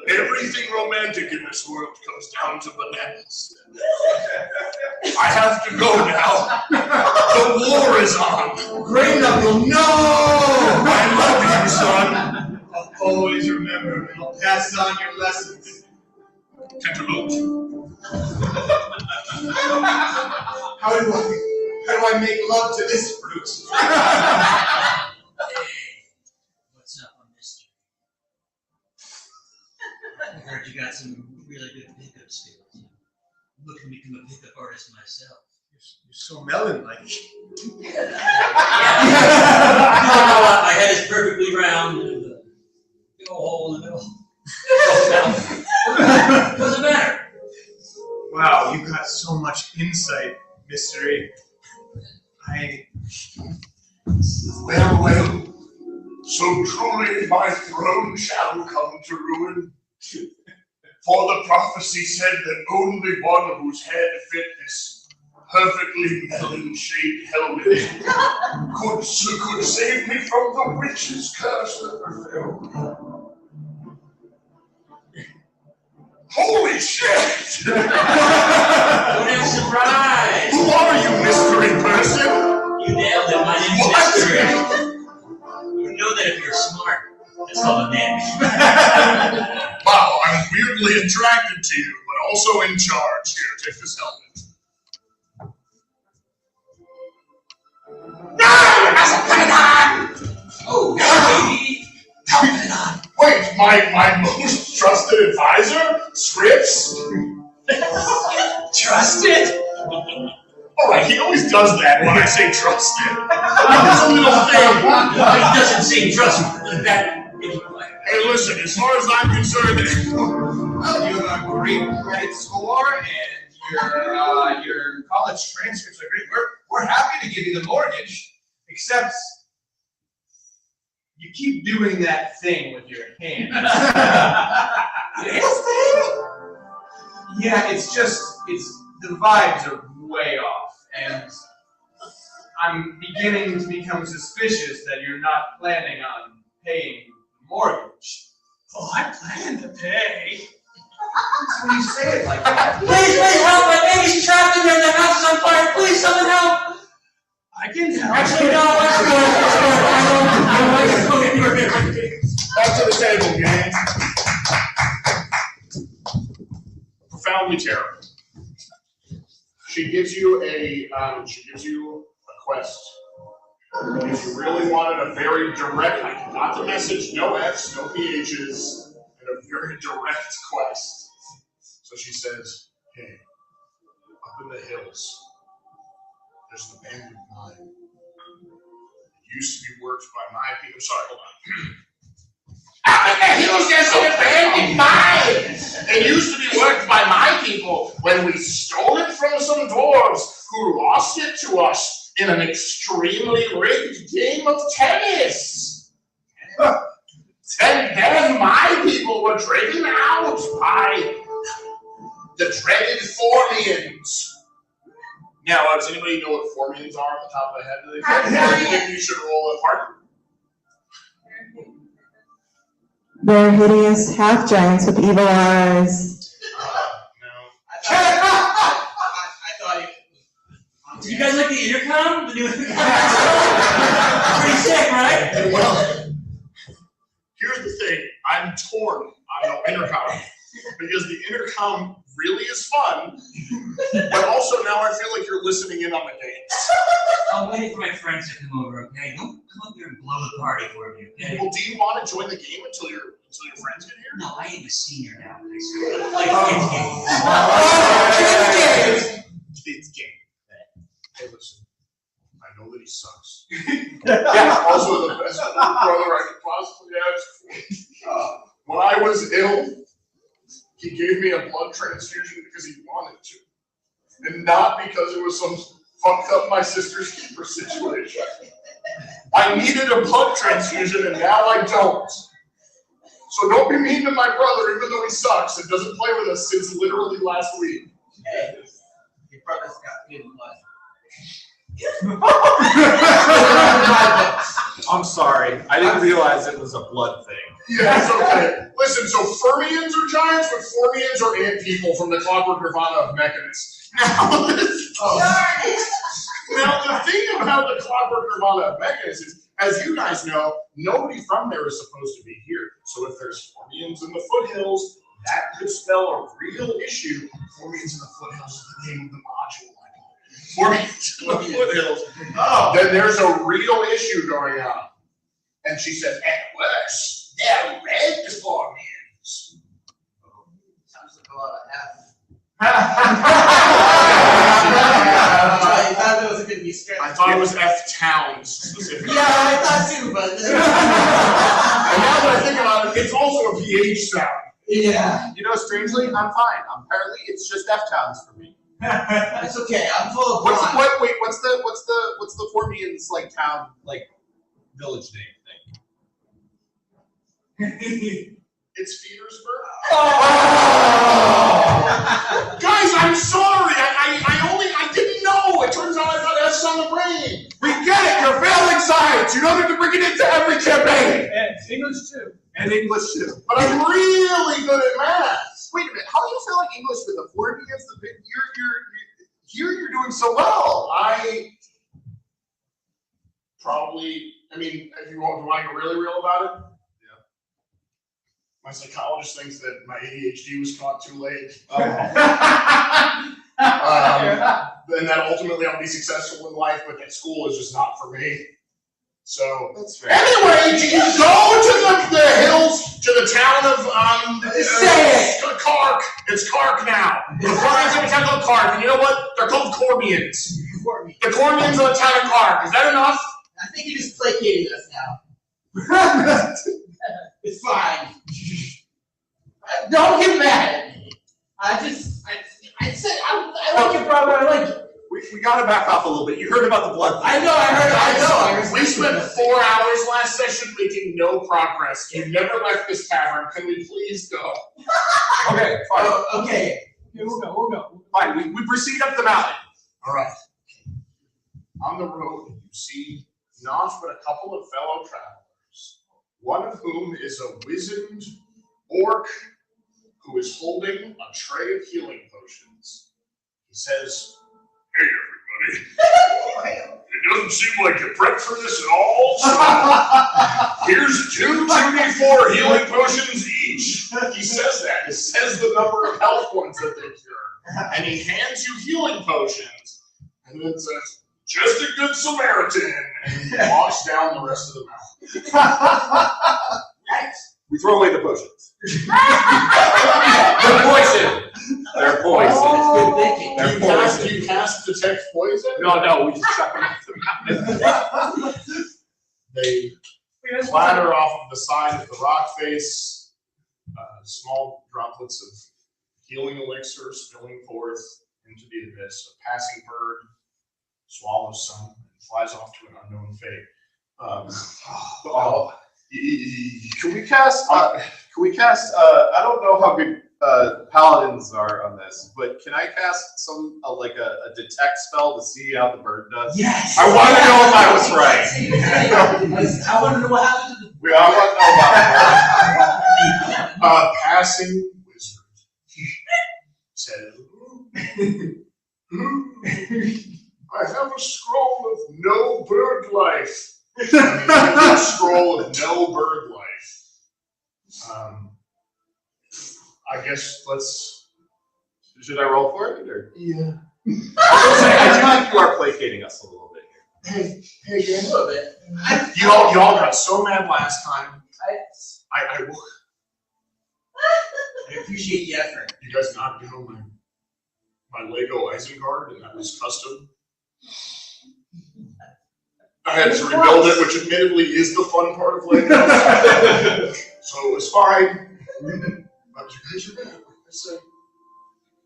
Everything romantic in this world comes down to bananas. I have to go now. The war is on. Grey Knuckle, no! I love son. I'll always remember, and I'll pass on your lessons. Cantaloupe. How do I make love to this fruit? What's up on this? I heard you got some really good pickup skills. I'm looking to become a pickup artist myself. You're so melon-like. My head is perfectly round and a big old hole in the middle. What's the matter? Wow, you got so much insight, mystery. Well, so truly my throne shall come to ruin. For the prophecy said that only one whose head fit this perfectly melon-shaped helmet could save me from the witch's curse that befell. Holy shit! What a surprise! Who are you, mystery person? You nailed it, my name's Mystery. You know that if you're smart, that's called a man. Wow, I'm weirdly attracted to you, but also in charge. Here, take this helmet. Oh, baby! Put it on. Wait, my most trusted advisor? Scripps? Trusted? Alright, he always does that when I say trusted. It's a little thing. He doesn't say trusted. That. Hey, listen, as far as I'm concerned, Well, you have a great credit score, and your college transcripts are great. We're happy to give you the mortgage, except you keep doing that thing with your hands. Yeah, it's the vibes are way off, and I'm beginning to become suspicious that you're not planning on paying the mortgage. Oh, I plan to pay. That's when you say it like that. Please help! My baby's trapped in there. The house is on fire. Please, someone help! I can help. Actually, no. back to the table, gang. Profoundly terrible. She gives you a quest. If you really wanted a very direct, not the message, no F's, no PH's, and a very direct quest. So she says, hey, up in the hills, there's an abandoned mine. It used to be worked by my people. Sorry, hold on. Up in the hills, there's an abandoned mine. It used to be worked by my people when we stole it from some dwarves who lost it to us in an extremely rigged game of tennis. And then my people were driven out by the dreaded Formians. Now, does anybody know what Formians are off the top of the head? Do they think you should roll a party? They're hideous half giants with evil eyes. Did you guys like the intercom? The new intercom? Pretty sick, right? Well, here's the thing. I'm torn on the intercom. Because the intercom really is fun, but also now I feel like you're listening in on the games. I'm waiting for my friends to come over, okay? Don't come up here and blow the party for me, okay? Well, do you want to join the game until your friends get here? No, I am a senior now. Like kids game. Kids game. Hey, listen. I know that he sucks. Yeah, also the best brother I could possibly ask for. When I was ill, he gave me a blood transfusion because he wanted to. And not because it was some fucked up my sister's keeper situation. I needed a blood transfusion and now I don't. So don't be mean to my brother even though he sucks and doesn't play with us since literally last week. Hey, your brother's got good blood. I'm sorry. I didn't realize it was a blood thing. Yeah, it's okay. Listen, so Fermians are giants, but Formians are ant people from the Clockwork Nirvana of Mechanus. Now, the thing about the Clockwork Nirvana of Mechanus is as you guys know, nobody from there is supposed to be here. So if there's Formians in the foothills, that could spell a real issue. Formians in the foothills is the name of the module. Formians in the foothills. Oh, then there's a real issue going on. And she says, and worse, they're red Formians. Sounds like a lot of F. I thought it was going to be straight. thought it was F Towns specifically. Yeah, I thought too, but. And now that I think about it, it's also a PH sound. Yeah. You know, strangely, I'm fine. Apparently, it's just F towns for me. It's okay. I'm full of What's fun. what's the Formians like town like village name thing? It's Petersburg. Guys, I'm sorry. I didn't know. It turns out I got F's on the brain. We get it. You're failing science. You don't have to bring it into every campaign. And English too. And English too. But I'm really good at math. Wait a minute. How do you feel like English with the Formians? You're doing so well. I mean, if you want to get really real about it, my psychologist thinks that my ADHD was caught too late. And that ultimately I'll be successful in life, but that school is just not for me. So, that's fair. Anyway, you go to the hills, to the town of, Kark. It's Kark now. The Cormians in the town called Kark, and you know what? They're called Cormians. The Cormians of the town of Kark. Is that enough? I think you're just placating us now. It's fine. Don't get mad at me. I said, I like your brother, I like you. We gotta back off a little bit. You heard about the blood. I know. We spent 4 hours last session making no progress. You never left this tavern. Can we please go? Okay, fine. Okay. Yeah, we'll go. Fine. We proceed up the mountain. All right. On the road, you see not but a couple of fellow travelers, one of whom is a wizened orc who is holding a tray of healing potions. He says, "Hey, everybody. It doesn't seem like you're prepped for this at all, so here's 2 2d4 healing potions each." He says that. He says the number of health points that they cure. And he hands you healing potions, and then says, "Just a good Samaritan," and he walks down the rest of the mountain. We throw away the potions. They're poison. They're poison. That's good thinking. Do you cast detect poison? No, we just chuck them off the mountain. They splatter off of the side of the rock face, small droplets of healing elixir spilling forth into the abyss. A passing bird swallows some and flies off to an unknown fate. Can we cast? I don't know how good paladins are on this, but can I cast some like a detect spell to see how the bird does? Yes. I want to know if I was right. I want to know what happened to the. I want to know about Passing wizard said, "I have a scroll of no bird life." A scroll of no bird life. I guess let's. Should I roll for it? Or? Yeah. I feel like you are placating us a little bit here. Hey, a little bit. Y'all got so mad last time. I appreciate the effort. You guys knocked down my Lego Isengard, and that was custom. I had to rebuild it, which admittedly is the fun part of Lego. So it was fine. But you guys are bad. I said,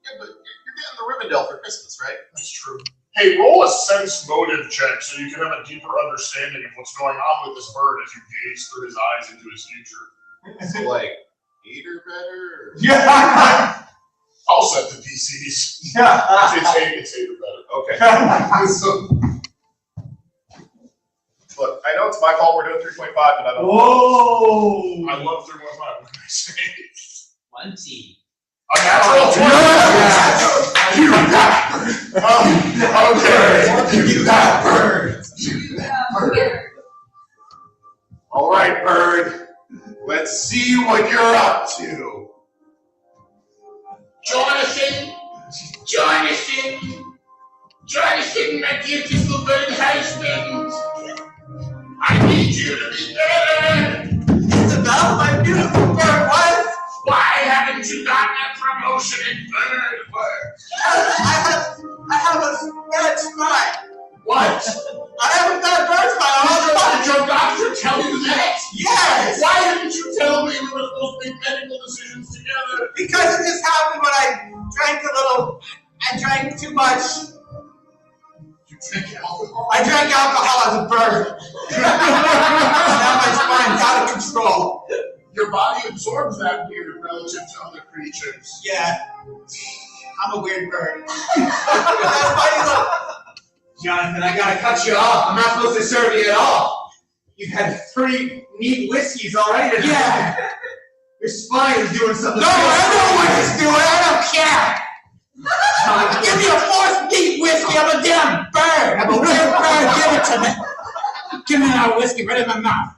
yeah, but you're getting the Rivendell for Christmas, right? That's true. Hey, roll a sense motive check so you can have a deeper understanding of what's going on with this bird as you gaze through his eyes into his future. So like 8 or better? Or? Yeah. I'll set the DCs. Yeah. It's 8 or better. Okay. So, look, I know it's my fault we're doing 3.5, but I don't. Whoa! I love 3.5. What can I say? 20. A natural 20. You got okay. You got bird. All right, Bird. Let's see what you're up to. Jonathan, my beautiful bird husband. I need you to be better. Isabel, my beautiful bird, what? Why haven't you gotten a promotion in bird work? I have a bad spine. What? I have a bad bird spine. Did your doctor tell you that? Yes. Why didn't you tell me we were supposed to make medical decisions together? Because it just happened when I drank too much. You drink alcohol? I drank alcohol as a bird. Now my spine's out of control. Your body absorbs that weird relative to other creatures. Yeah. I'm a weird bird. That's why you look. Jonathan, I gotta cut you off. I'm not supposed to serve you at all. You've had 3 neat whiskeys already tonight. Yeah. Your spine is doing something. No, I know what it's doing. I don't care. Give me a 4th neat whiskey. I'm a damn bird. I'm a weird bird. Give it to me. Give me that whiskey right in my mouth.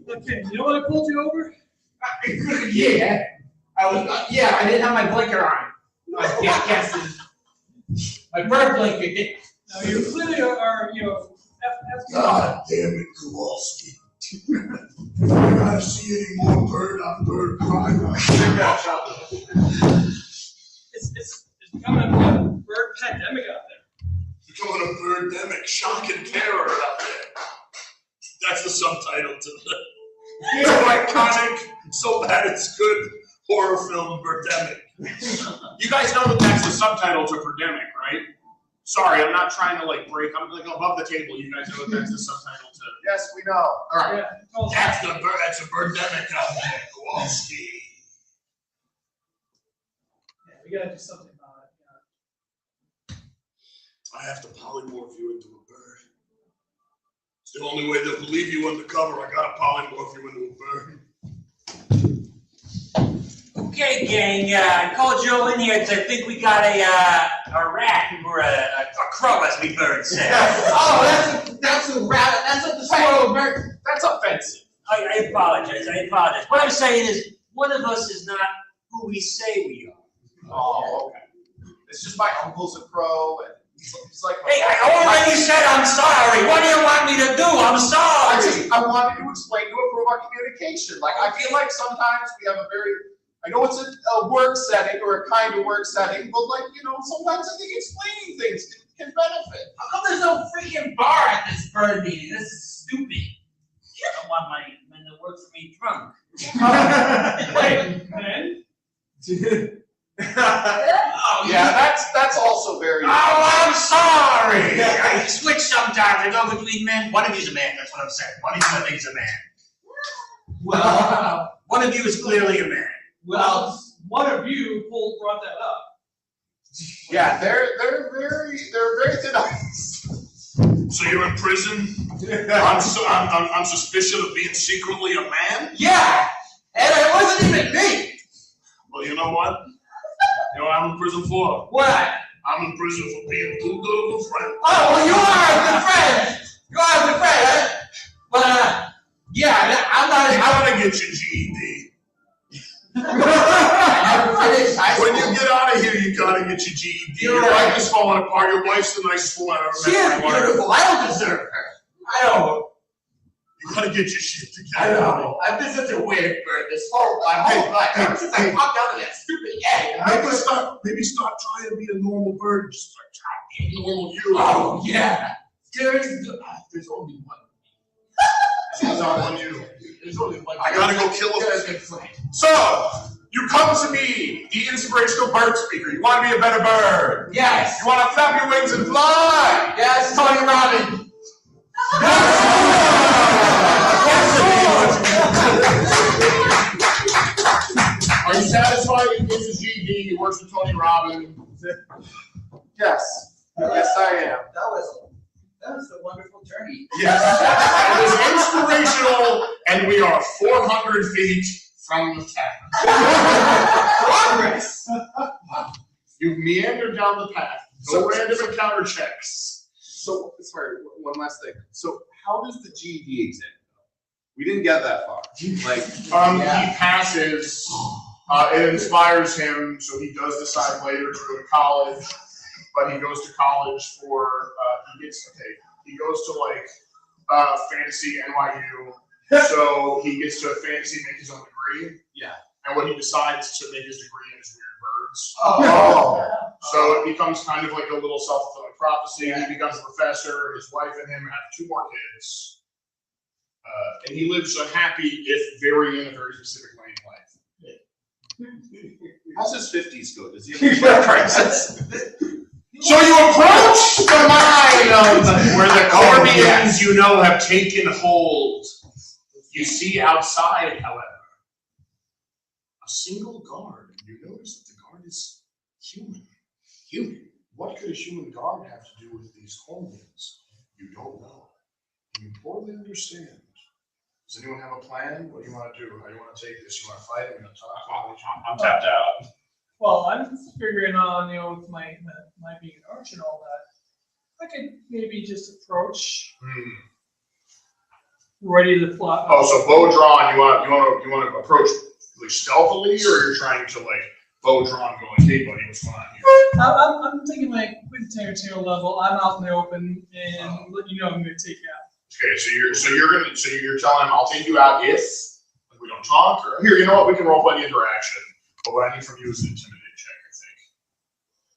Okay, you know what I pulled you over? Yeah. I didn't have my blinker on. I guess my bird blinker did. Now you clearly are, God damn it, Kowalski. I gotta see any more bird on bird crime. It's becoming a bird pandemic out there. Becoming a birdemic, shock and terror out there. That's the subtitle to the iconic, so bad it's good horror film Birdemic. You guys know that that's the subtitle to Birdemic, right? Sorry, I'm not trying to break. I'm above the table. You guys know that that's the subtitle to. Yes, we know. All right. Yeah, That's a Birdemic out there, Kowalski. yeah, we gotta do something about it. I have to polymorph you into a bird. It's the only way they'll believe you undercover. I gotta polymorph you into a bird. Okay, gang, I called Joe in here because I think we got a rat or a crow, as we birds say. Oh, that's a rabbit. That's a squirrel bird. That's offensive. I apologize. What I'm saying is, one of us is not who we say we are. Oh, okay. It's just my uncle's a crow, and he's like. Hey, I already said I'm sorry. What do you want me to do? I'm sorry. I wanted to explain to improve our communication. I feel like sometimes we have a very. I know it's a work setting or a kind of work setting, but sometimes I think explaining things can benefit. How come there's no freaking bar at this bird meeting? This is stupid. I don't want my men that work for me drunk. Wait, man. Yeah, that's also very. Oh, I'm sorry. I switch sometimes. I go between men. One of you's a man. That's what I'm saying. One of you I think is a man. Well, one of you is clearly a man. Well, one of you brought that up. Yeah, they're very thin ice. So you're in prison on suspicion of being secretly a man? yeah, and it wasn't even me. Well, you know what? You know what I'm in prison for? What? I'm in prison for being too good of a friend. Oh, well, you are a good friend. You are a good friend, huh? But yeah, I'm not. You gotta get your GED. I never finished high school. When you get out of here, you gotta get your GED. Your life is falling apart. Your wife's the nicest woman I ever met. She is beautiful. I don't deserve her. I don't. You gotta get your shit together. I know. I've been such a weird bird this whole life. Ever since I popped out of that stupid egg. Maybe stop trying to be a normal bird and just start trying to be normal you. Oh, yeah. There's only one. There's only you. There's only one. I gotta go kill a good friend. So, you come to me, the inspirational bird speaker. You want to be a better bird. Yes. You want to flap your wings and fly. Yes, Tony Robbins. Are you satisfied with this GD? He works with Tony Robbins. Yes. Yes, I am. That was a wonderful journey. Yes. It was inspirational, and we are 400 feet from the town. Progress. You meander down the path. No random encounter checks. So, sorry, one last thing. So, how does the GED exam go? We didn't get that far. Like, He passes. It inspires him, so he does decide later to go to college. But he goes to college for he goes to like fantasy NYU. So he gets to fantasy make his own degree. Yeah. And what he decides to make his degree in is weird birds. Oh. So it becomes kind of like a little self-fulfilling prophecy. He becomes a professor. His wife and him have 2 more kids. And he lives a happy, if very in a very specific lane life. How's his 50s go? Does he have a midlife crisis? So you approach the mine of where the Corbians, you know, have taken hold. You see outside, however, a single guard. You notice that the guard is human. Human. What could a human guard have to do with these Corbians? You don't know. You poorly understand. Does anyone have a plan? What do you want to do? How do you want to take this? You want to fight? Are you going to talk? I'm tapped out. Well, I'm figuring on, with my being an archer and all that, I could maybe just approach, ready to fly. Oh, so bow drawn. You want to approach like stealthily, or you're trying to like bow drawn, going, hey buddy, what's going on here? I'm thinking like with territorial level. I'm out in the open, and let you know I'm going to take you out. Okay, so you're telling him I'll take you out if we don't talk, or here, you know what, we can roll play the interaction. But what I need from you is an intimidate check, I think.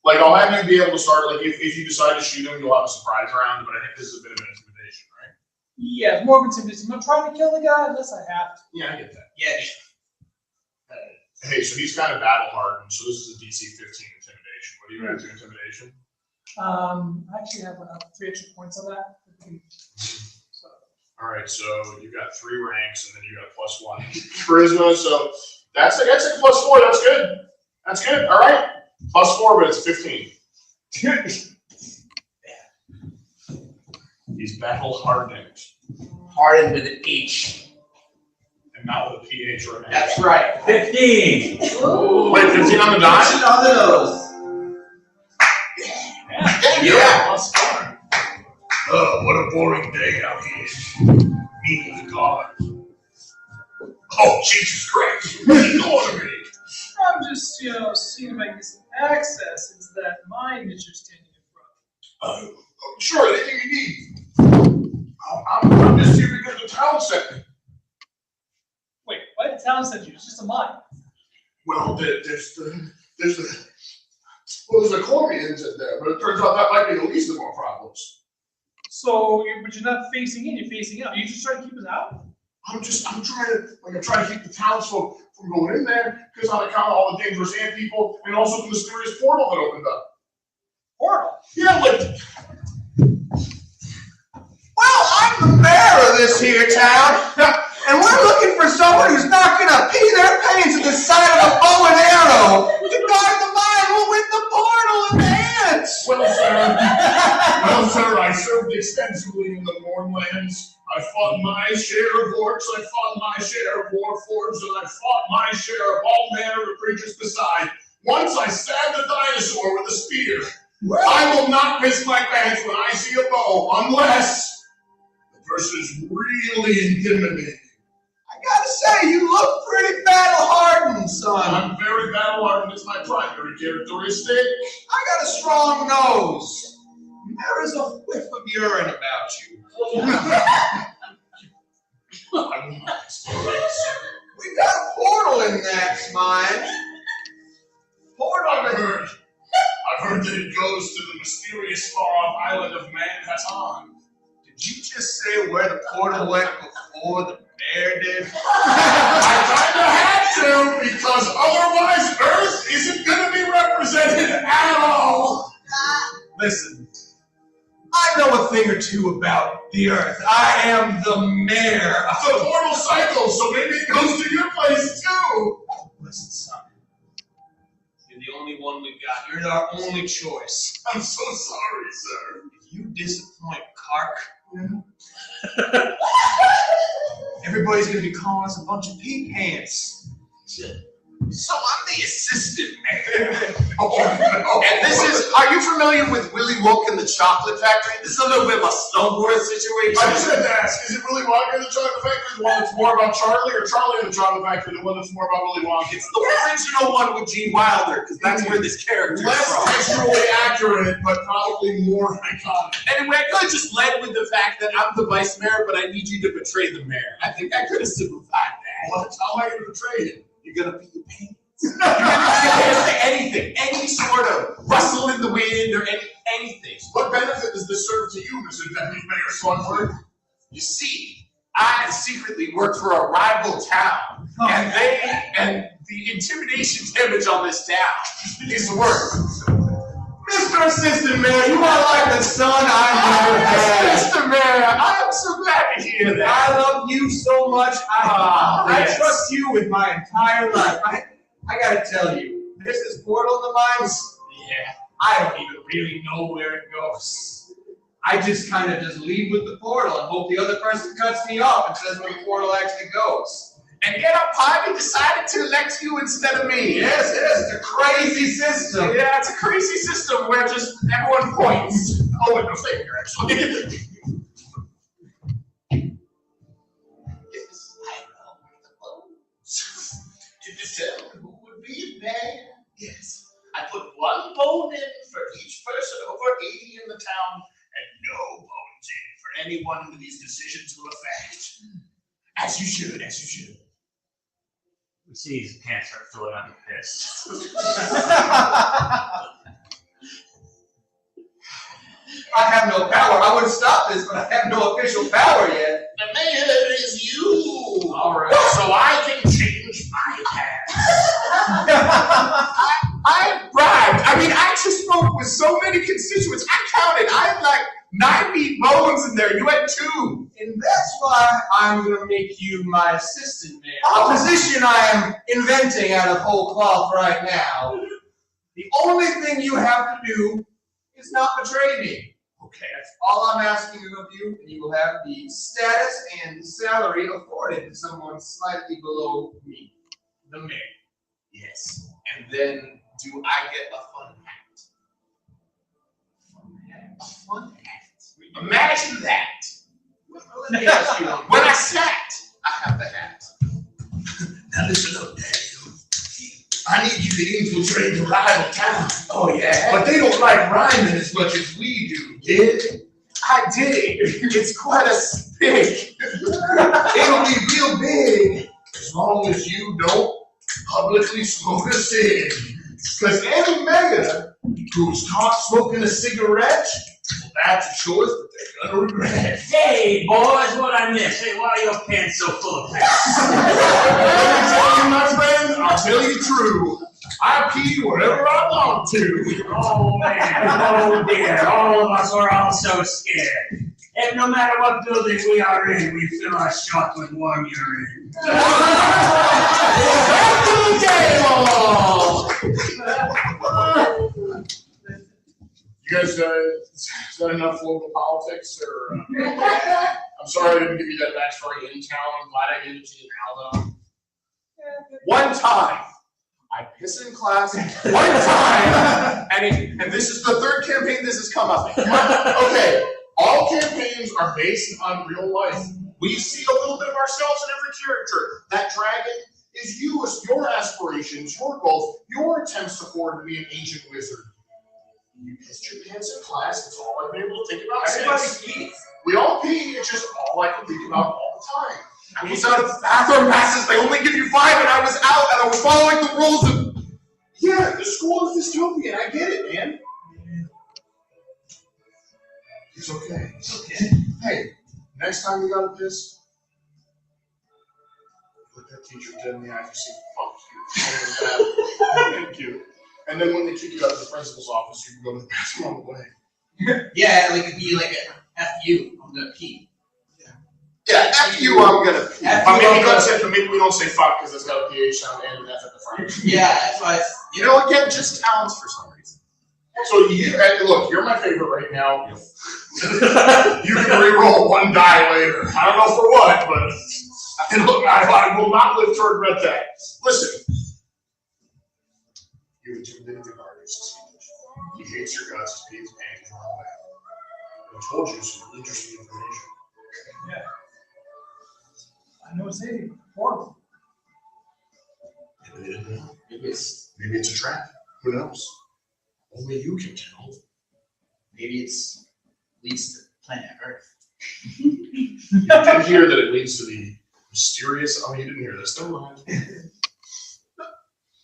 Like I'll have you be able to start like if you decide to shoot him, you'll have a surprise round, but I think this is a bit of an intimidation, right? Yeah, it's more of intimidation. I'm not trying to kill the guy unless I have to. Yeah, I get that. Yeah. Hey, so he's kind of battle hardened, so this is a DC 15 intimidation. What do you add to intimidation? I actually have 3 extra points on that. So. All right, so you got 3 ranks, and then you got +1 charisma. So that's a +4. That's good. That's good. All right, +4, but it's 15. He's battle hardened. Hardened with an H. And not with a PH or an H. That's right. 15. Ooh. Wait, 15 on the die? 15 on the nose. Yeah. +4. Oh, what a boring day out here. Meeting the God. Oh, Jesus Christ. What are you doing to me? I'm just, seeing if I can get some access into that mine that you're standing in front. Sure, anything you need. I'm just here because the town sent me. Wait, why did the town send you? It's just a mine. Well, there's the Corbians in there, but it turns out that might be the least of our problems. So, but you're not facing in, you're facing out. You just trying to keep us out? I'm trying to keep the townsfolk from going in there, because on account of all the dangerous ant people, and also the mysterious portal that opened up. Portal? Yeah, like. Well, I'm the mayor of this here town, and we're looking for someone who's not gonna pee their pants at the side of a bow and arrow to guard the mine with the portal and the ants. Well, sir, I served extensively in the Mournlands. I fought my share of orcs, I fought my share of warforged, and I fought my share of all manner of creatures beside. Once I stabbed a dinosaur with a spear. I will not miss my pants when I see a bow, unless the person is really intimidating. I gotta say, you look pretty battle-hardened, son. I'm very battle-hardened. It's my primary characteristic. I got a strong nose. There is a whiff of urine about you. We got a portal in that mine. Portal, I've heard that it goes to the mysterious far-off island of Manhattan. Did you just say where the portal went before the bear did? I kinda had to, because otherwise Earth isn't gonna be represented at all. Listen, I know a thing or two about the Earth. I am the mayor. The portal cycles, so maybe it goes to your place too. Listen, son. You're the only one we've got. You're our only choice. I'm so sorry, sir. If you disappoint Kark, everybody's gonna be calling us a bunch of pea pants. So I'm the assistant mayor. And this is, are you familiar with Willy Wonka and the Chocolate Factory? This is a little bit of a snowboard situation. I just had to ask, is it Willy Wonka and the Chocolate Factory, the one that's more about Charlie, or Charlie and the Chocolate Factory, the one that's more about Willy Wonka? It's the original one with Gene Wilder, because that's where this character is Less from. textually accurate, but probably more iconic. Anyway, I could have just led with the fact that I'm the vice mayor, but I need you to betray the mayor. I think I could have simplified that. What? How am I going to betray him? You're going to be the pain. You're going to say anything, any sort of rustle in the wind or anything. What benefit does this serve to you, Mr. Deputy Mayor Slugford? You see, I secretly work for a rival town, and the intimidation damage on this town is worse. Mr. Assistant Mayor, you are like the son I never had. Mr. Mayor, I am so glad to hear that. I love you so much. I yes. trust you with my entire life. I gotta tell you, there's this portal in the mines. Yeah. I don't even really know where it goes. I just kind of just leave with the portal and hope the other person cuts me off and says where the portal actually goes. And yet our party decided to elect you instead of me. Yes, it's a crazy system. Yeah, it's a crazy system where just everyone points. Oh, with no finger, actually. Yes, I know. To determine who would be mayor. Yes. I put one bone in for each person over 80 in the town, and no bones in for anyone who these decisions will affect. As you should, as you should. We see his pants start filling up with piss. I have no power. I would stop this, but I have no official power yet. The mayor is you. All right. So I can change my pants. I bribed. I mean, I just spoke with so many constituents. I counted. I had like 90 bones in there. You had 2. And that's why I'm going to make you my assistant mayor. A position I am inventing out of whole cloth right now. The only thing you have to do is not betray me. Okay, that's all I'm asking of you, and you will have the status and salary afforded to someone slightly below me, the mayor. Yes. And then do I get a fun hat? Fun hat. A fun hat. Imagine that. Let me ask you, when I sat, I have the hat. Now listen up, Daniel. I need you to infiltrate the rival town. Oh, yeah? But they don't like rhyming as much as we do. Did? I did. It's quite a stick. It'll be real big as long as you don't publicly smoke a cig. Because any mayor who's caught smoking a cigarette, well, that's a choice that they're gonna regret. Hey, boys, what I missed? Hey, why are your pants so full of piss? Let me tell you, my friend, I'll tell you true. I pee wherever I want to. Oh, man. Oh, dear. All of us are all so scared. And no matter what building we are in, we fill our shot with warm urine. You guys, is that enough local politics? Or I'm sorry I didn't give you that backstory in town. I'm glad I gave it to you now, though. One time, I piss in class. One time, and this is the 3rd campaign this has come up. Okay, all campaigns are based on real life. We see a little bit of ourselves in every character. That dragon is you, your aspirations, your goals, your attempts to forward to be an ancient wizard. You pissed your pants in class. It's all I've been able to think about since. We all pee. It's just all I can think about all the time. I was out of bathroom passes. They only give you 5, and I was out, and I was following the rules of. Yeah, the school is dystopian. I get it, man. It's okay. It's okay. Hey, next time you gotta piss, look that teacher dead in the eye and say, fuck you. Thank you. And then when they kick you out of the principal's office, you can go to the bathroom on the way. Yeah, like it'd be like a F you. I'm gonna pee. Yeah, F you, I'm gonna pee. But maybe we don't say fuck because it's got a PH sound and an F at the front. Yeah, that's why. You know, again, just talents for some reason. So look, you're my favorite right now. You can re-roll 1 die later. I don't know for what, but look, I will not live to regret that. Listen, you did in the garden succeeded. He hates your guts, he hates pain, and all that. I told you some interesting information. Yeah. I know it's a horrible. Maybe they didn't know. Maybe it's a trap. Who knows? Only you can tell. Maybe it's leads to planet Earth. You did hear that it leads to the mysterious. Oh, you didn't hear this. Never mind.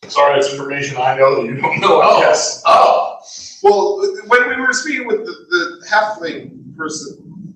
Sorry, it's information I know that you don't know. I guess. Oh. Well, when we were speaking with the halfling person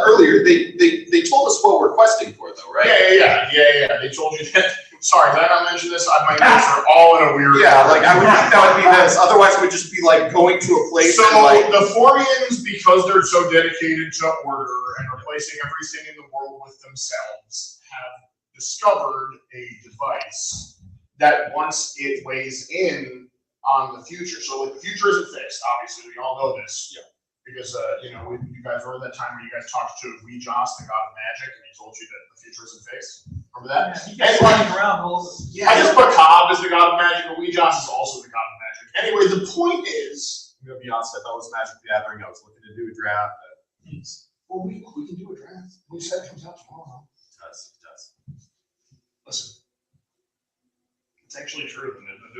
earlier, they told us what we're questing for, though, right? Yeah. They told you that. Sorry, did I not mention this? My notes are all in a weird. Yeah, like I would think that would be this. Otherwise, it would just be like going to a place. So and like, the Forians, because they're so dedicated to order and replacing everything in the world with themselves, have discovered a device that once it weighs in on the future. So like the future isn't fixed. Obviously, we all know this. Yeah. Because you guys remember that time where you guys talked to Weejoss, the god of magic, and he told you that the future isn't fixed. Remember that? Yeah, he kept flying around. I guess Macabre is the god of magic, but Weejoss is also the god of magic. Anyway, the point is, I'm gonna be honest, I thought it was Magic the Gathering. I was looking to do a draft. Well, we can do a draft. We said it comes out tomorrow. It does. Listen, it's actually true.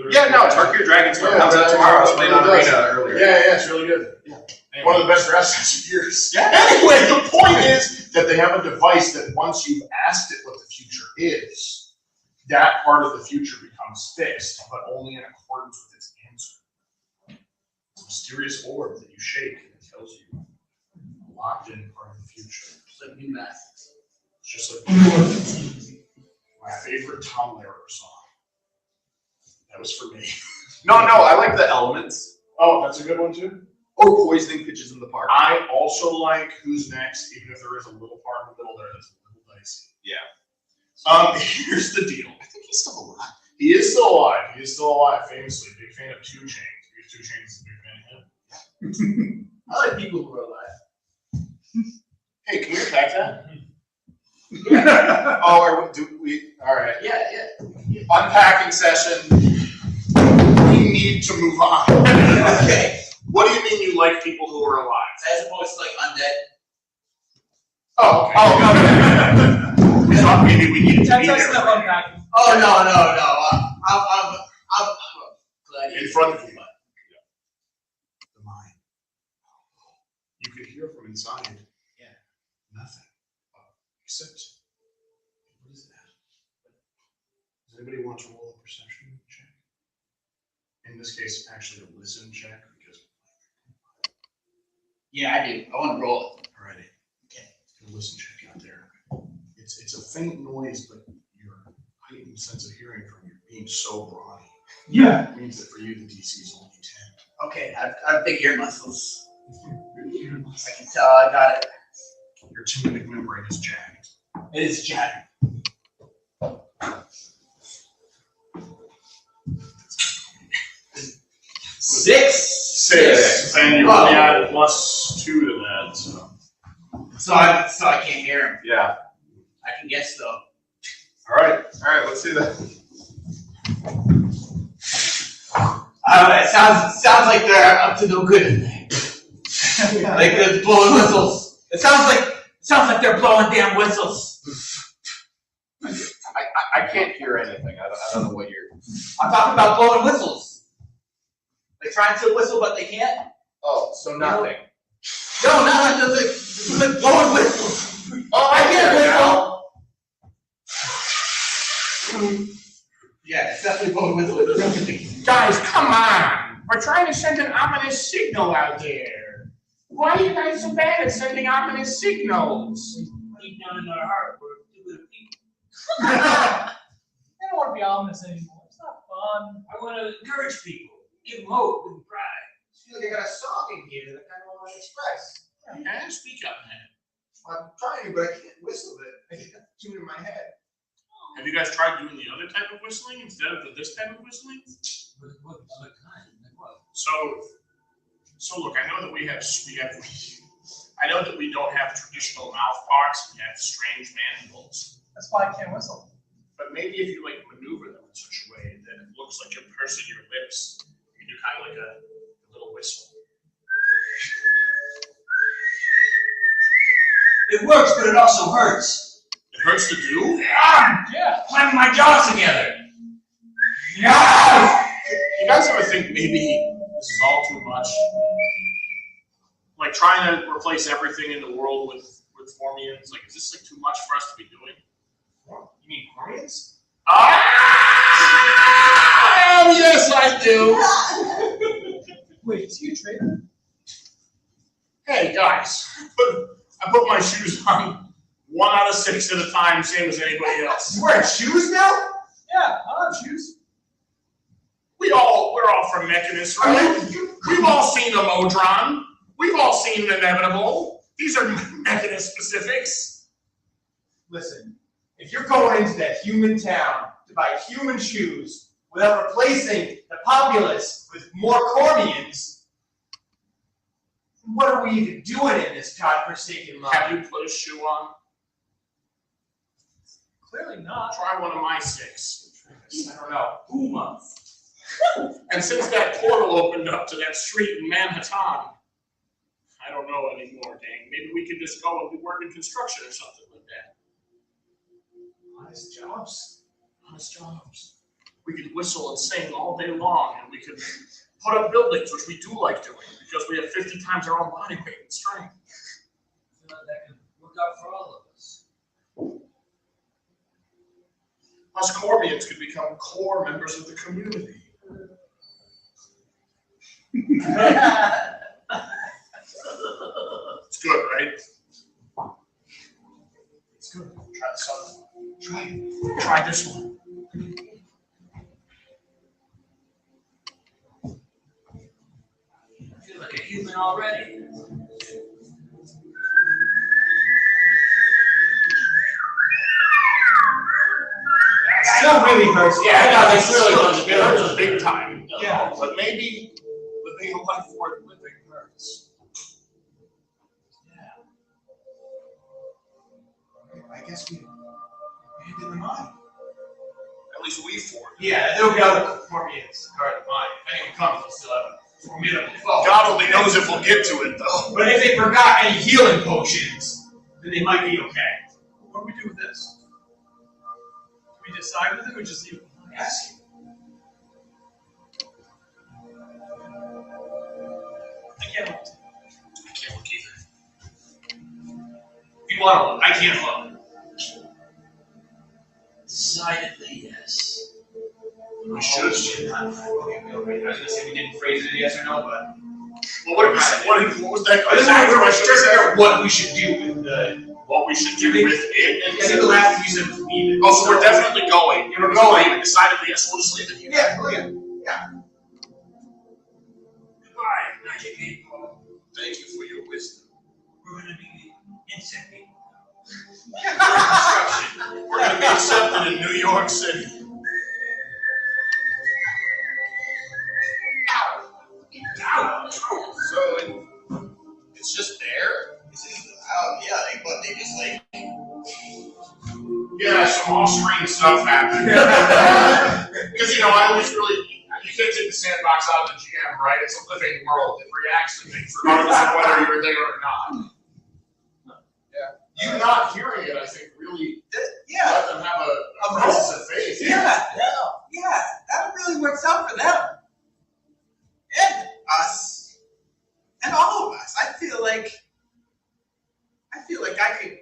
Yeah, no, Tarkir Dragonstone comes out tomorrow. I was playing on Arena earlier. Yeah, it's really good. Yeah. Anyway. One of the best draft sets of years. Yeah. Anyway, the point is that they have a device that once you've asked it what the future is, that part of the future becomes fixed, but only in accordance with its answer. It's a mysterious orb that you shake and it tells you a locked in part of the future. It's like new math. It's just like my favorite Tom Lehrer song. That was for me. No, I like the Elements. Oh, that's a good one too? Or Poisoning Pitches in the Park. I also like Who's Next, even if there is a little part in the middle there that's a little dicey. Yeah. Here's the deal. I think he's still alive. He is still alive, famously. Big fan of 2 Chainz. Because 2 Chainz is a big fan of him. I like people who are alive. Hey, can we attack that? Oh, do we? All right. Yeah. Unpacking session. We need to move on. Okay. What do you mean you like people who are alive? As opposed to like undead. Oh, okay. We thought maybe we needed to be there. Oh no. I'm glad in front of you. The mind. You could hear from inside. Yeah. Nothing. Except, what is that? Does anybody want to roll a perception check? In this case, actually a listen check, because. Yeah, I do. I want to roll it. Alrighty. Okay. A listen check out there. It's a faint noise, but your heightened sense of hearing from you being so brawny. Yeah. Means that for you the DC is only 10. Okay, I have big ear muscles. I can tell I got it. Your tympanic membrane is jagged. It is jagged. Six. And you only add +2 to that, so. So I can't hear him. Yeah. I can guess though. All right, let's do that. It sounds like they're up to no good in there. Like they're blowing whistles. It sounds like they're blowing damn whistles. I can't hear anything. I don't know what you're. I'm talking about blowing whistles. They're trying to whistle, but they can't. Oh, so nothing. No, just like blowing whistles. Oh, I can't whistle. Yeah, it's definitely blowing whistles. Guys, come on! We're trying to send an ominous signal out there. Why are you guys so bad at sending ominous signals? Deep down in our heart, we're too good people. I don't want to be ominous anymore. It's not fun. I want to encourage people, give them hope and pride. I feel like I got a song in here that I kind of want to express. Yeah, speak up, man. I'm trying, but I can't whistle it. I got a tune in my head. Have you guys tried doing the other type of whistling instead of this type of whistling? What kind? Like what? So look, I know that I know that we don't have traditional mouth parts. We have strange mandibles. That's why I can't whistle. But maybe if you like maneuver them in such a way that it looks like you person your lips, you do kind of like a little whistle. It works, but it also hurts. It hurts to do? Yeah, clamping my jaws together. Yeah! You guys ever think maybe this is all too much? Like trying to replace everything in the world with Formians? Like, is this like too much for us to be doing? You mean Formians? Ah! Yes, I do. Wait, is he a traitor? Hey guys, I put my shoes on 1 out of 6 at a time, same as anybody else. You wearing shoes now? Yeah, I have shoes. We're all from Mechanist, right? We've all seen a Modron. We've all seen an Inevitable. These are Mechanist specifics. Listen, if you're going into that human town to buy human shoes without replacing the populace with more Cormians, what are we even doing in this godforsaken land? Have you put a shoe on? Clearly not. Try one of my 6. I don't know. Puma. And since that portal opened up to that street in Manhattan, I don't know anymore, dang. Maybe we could just go and work in construction or something like that. Honest jobs. Honest jobs. We could whistle and sing all day long, and we could put up buildings, which we do like doing, because we have 50 times our own body weight and strength. That could work out for all of us. Us Cormians could become core members of the community. It's good, right? It's good. Try this other one. Try it. Try this one. I feel like a human already. Still really hurts. Yeah, this really hurts. It hurts big time. Yeah. But maybe living a life worth living hurts. I guess we abandoned the mine. At least we four. Yeah, there'll be other Cormians guard the mine. If anyone comes, they'll still have a formidable foe. God only knows if we'll get to it, though. But if they forgot any healing potions, then they might be okay. What do we do with this? Do we decide with it or just leave it? Yes. I can't look. I can't look either. If you want to look, I can't look. Decidedly, yes. We should. Okay, I was gonna say we didn't phrase it yes or no, but Well, what was that? I just want to figure out what we should do with the. What we should do with it. I think the last thing you said was leave it. Oh, so we're definitely going. We're going. Decidedly, yes. We'll just leave it here. Yeah, oh yeah. Goodbye, magic people. Thank you for your wisdom. We're gonna be insect people. We're going to be accepted in New York City. So it's just there? But they just like. Yeah, some off-screen stuff happened. Because, I always really, you can't take the sandbox out of the GM, right? It's a living world. It reacts to things regardless of whether you're there or not. Yeah. You not hearing it, I think, really let them have a crisis of faith. Yeah, that really works out for them. And us. And all of us. I feel like I could.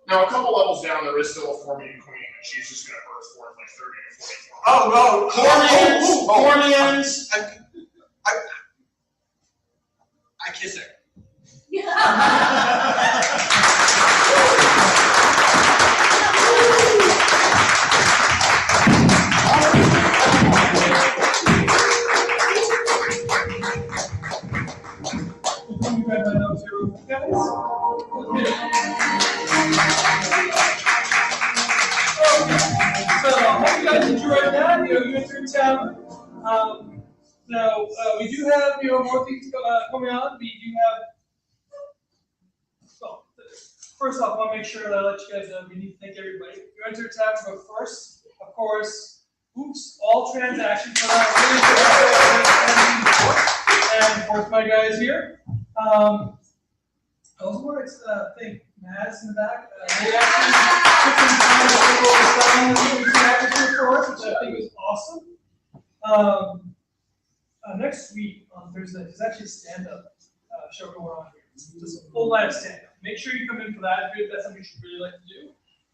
Now, a couple levels down, there is still a Formian queen, and she's just going to birth forth like 30 to 44. Cormians! I kiss her. So, hope you guys enjoyed that. You entered town. We do have more things coming on. We do have. So, first off, I want to make sure that I let you guys know we need to thank everybody. You entered town, but first, of course, Oops, all transactions. And of course, my guys here. Those were, think, Mads in the back. They actually took some time to go over selling this package for us, which I think is awesome. Next week on Thursday, there's actually a stand-up show going on here. Just a full night of stand-up. Make sure you come in for that if that's something you should really like to do.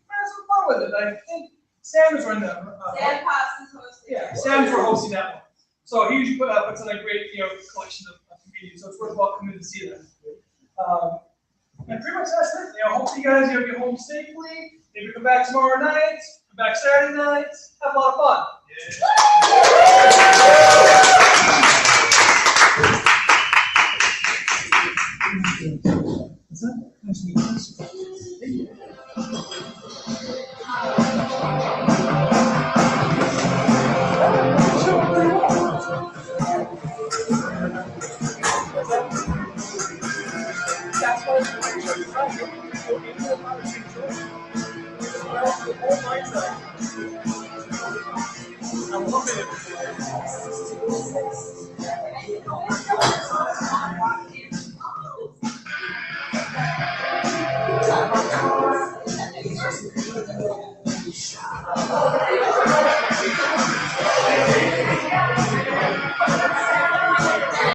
Have some fun with it. I think Sam is running that. Sam Cox is hosting. Yeah, Sam's for hosting that one. So he usually puts on a great, collection of comedians. So it's worthwhile coming to see that. And pretty much that's it. Hope you guys get home safely. If you come back tomorrow night, come back Saturday night, have a lot of fun. What's that? Nice to meet you. I love it.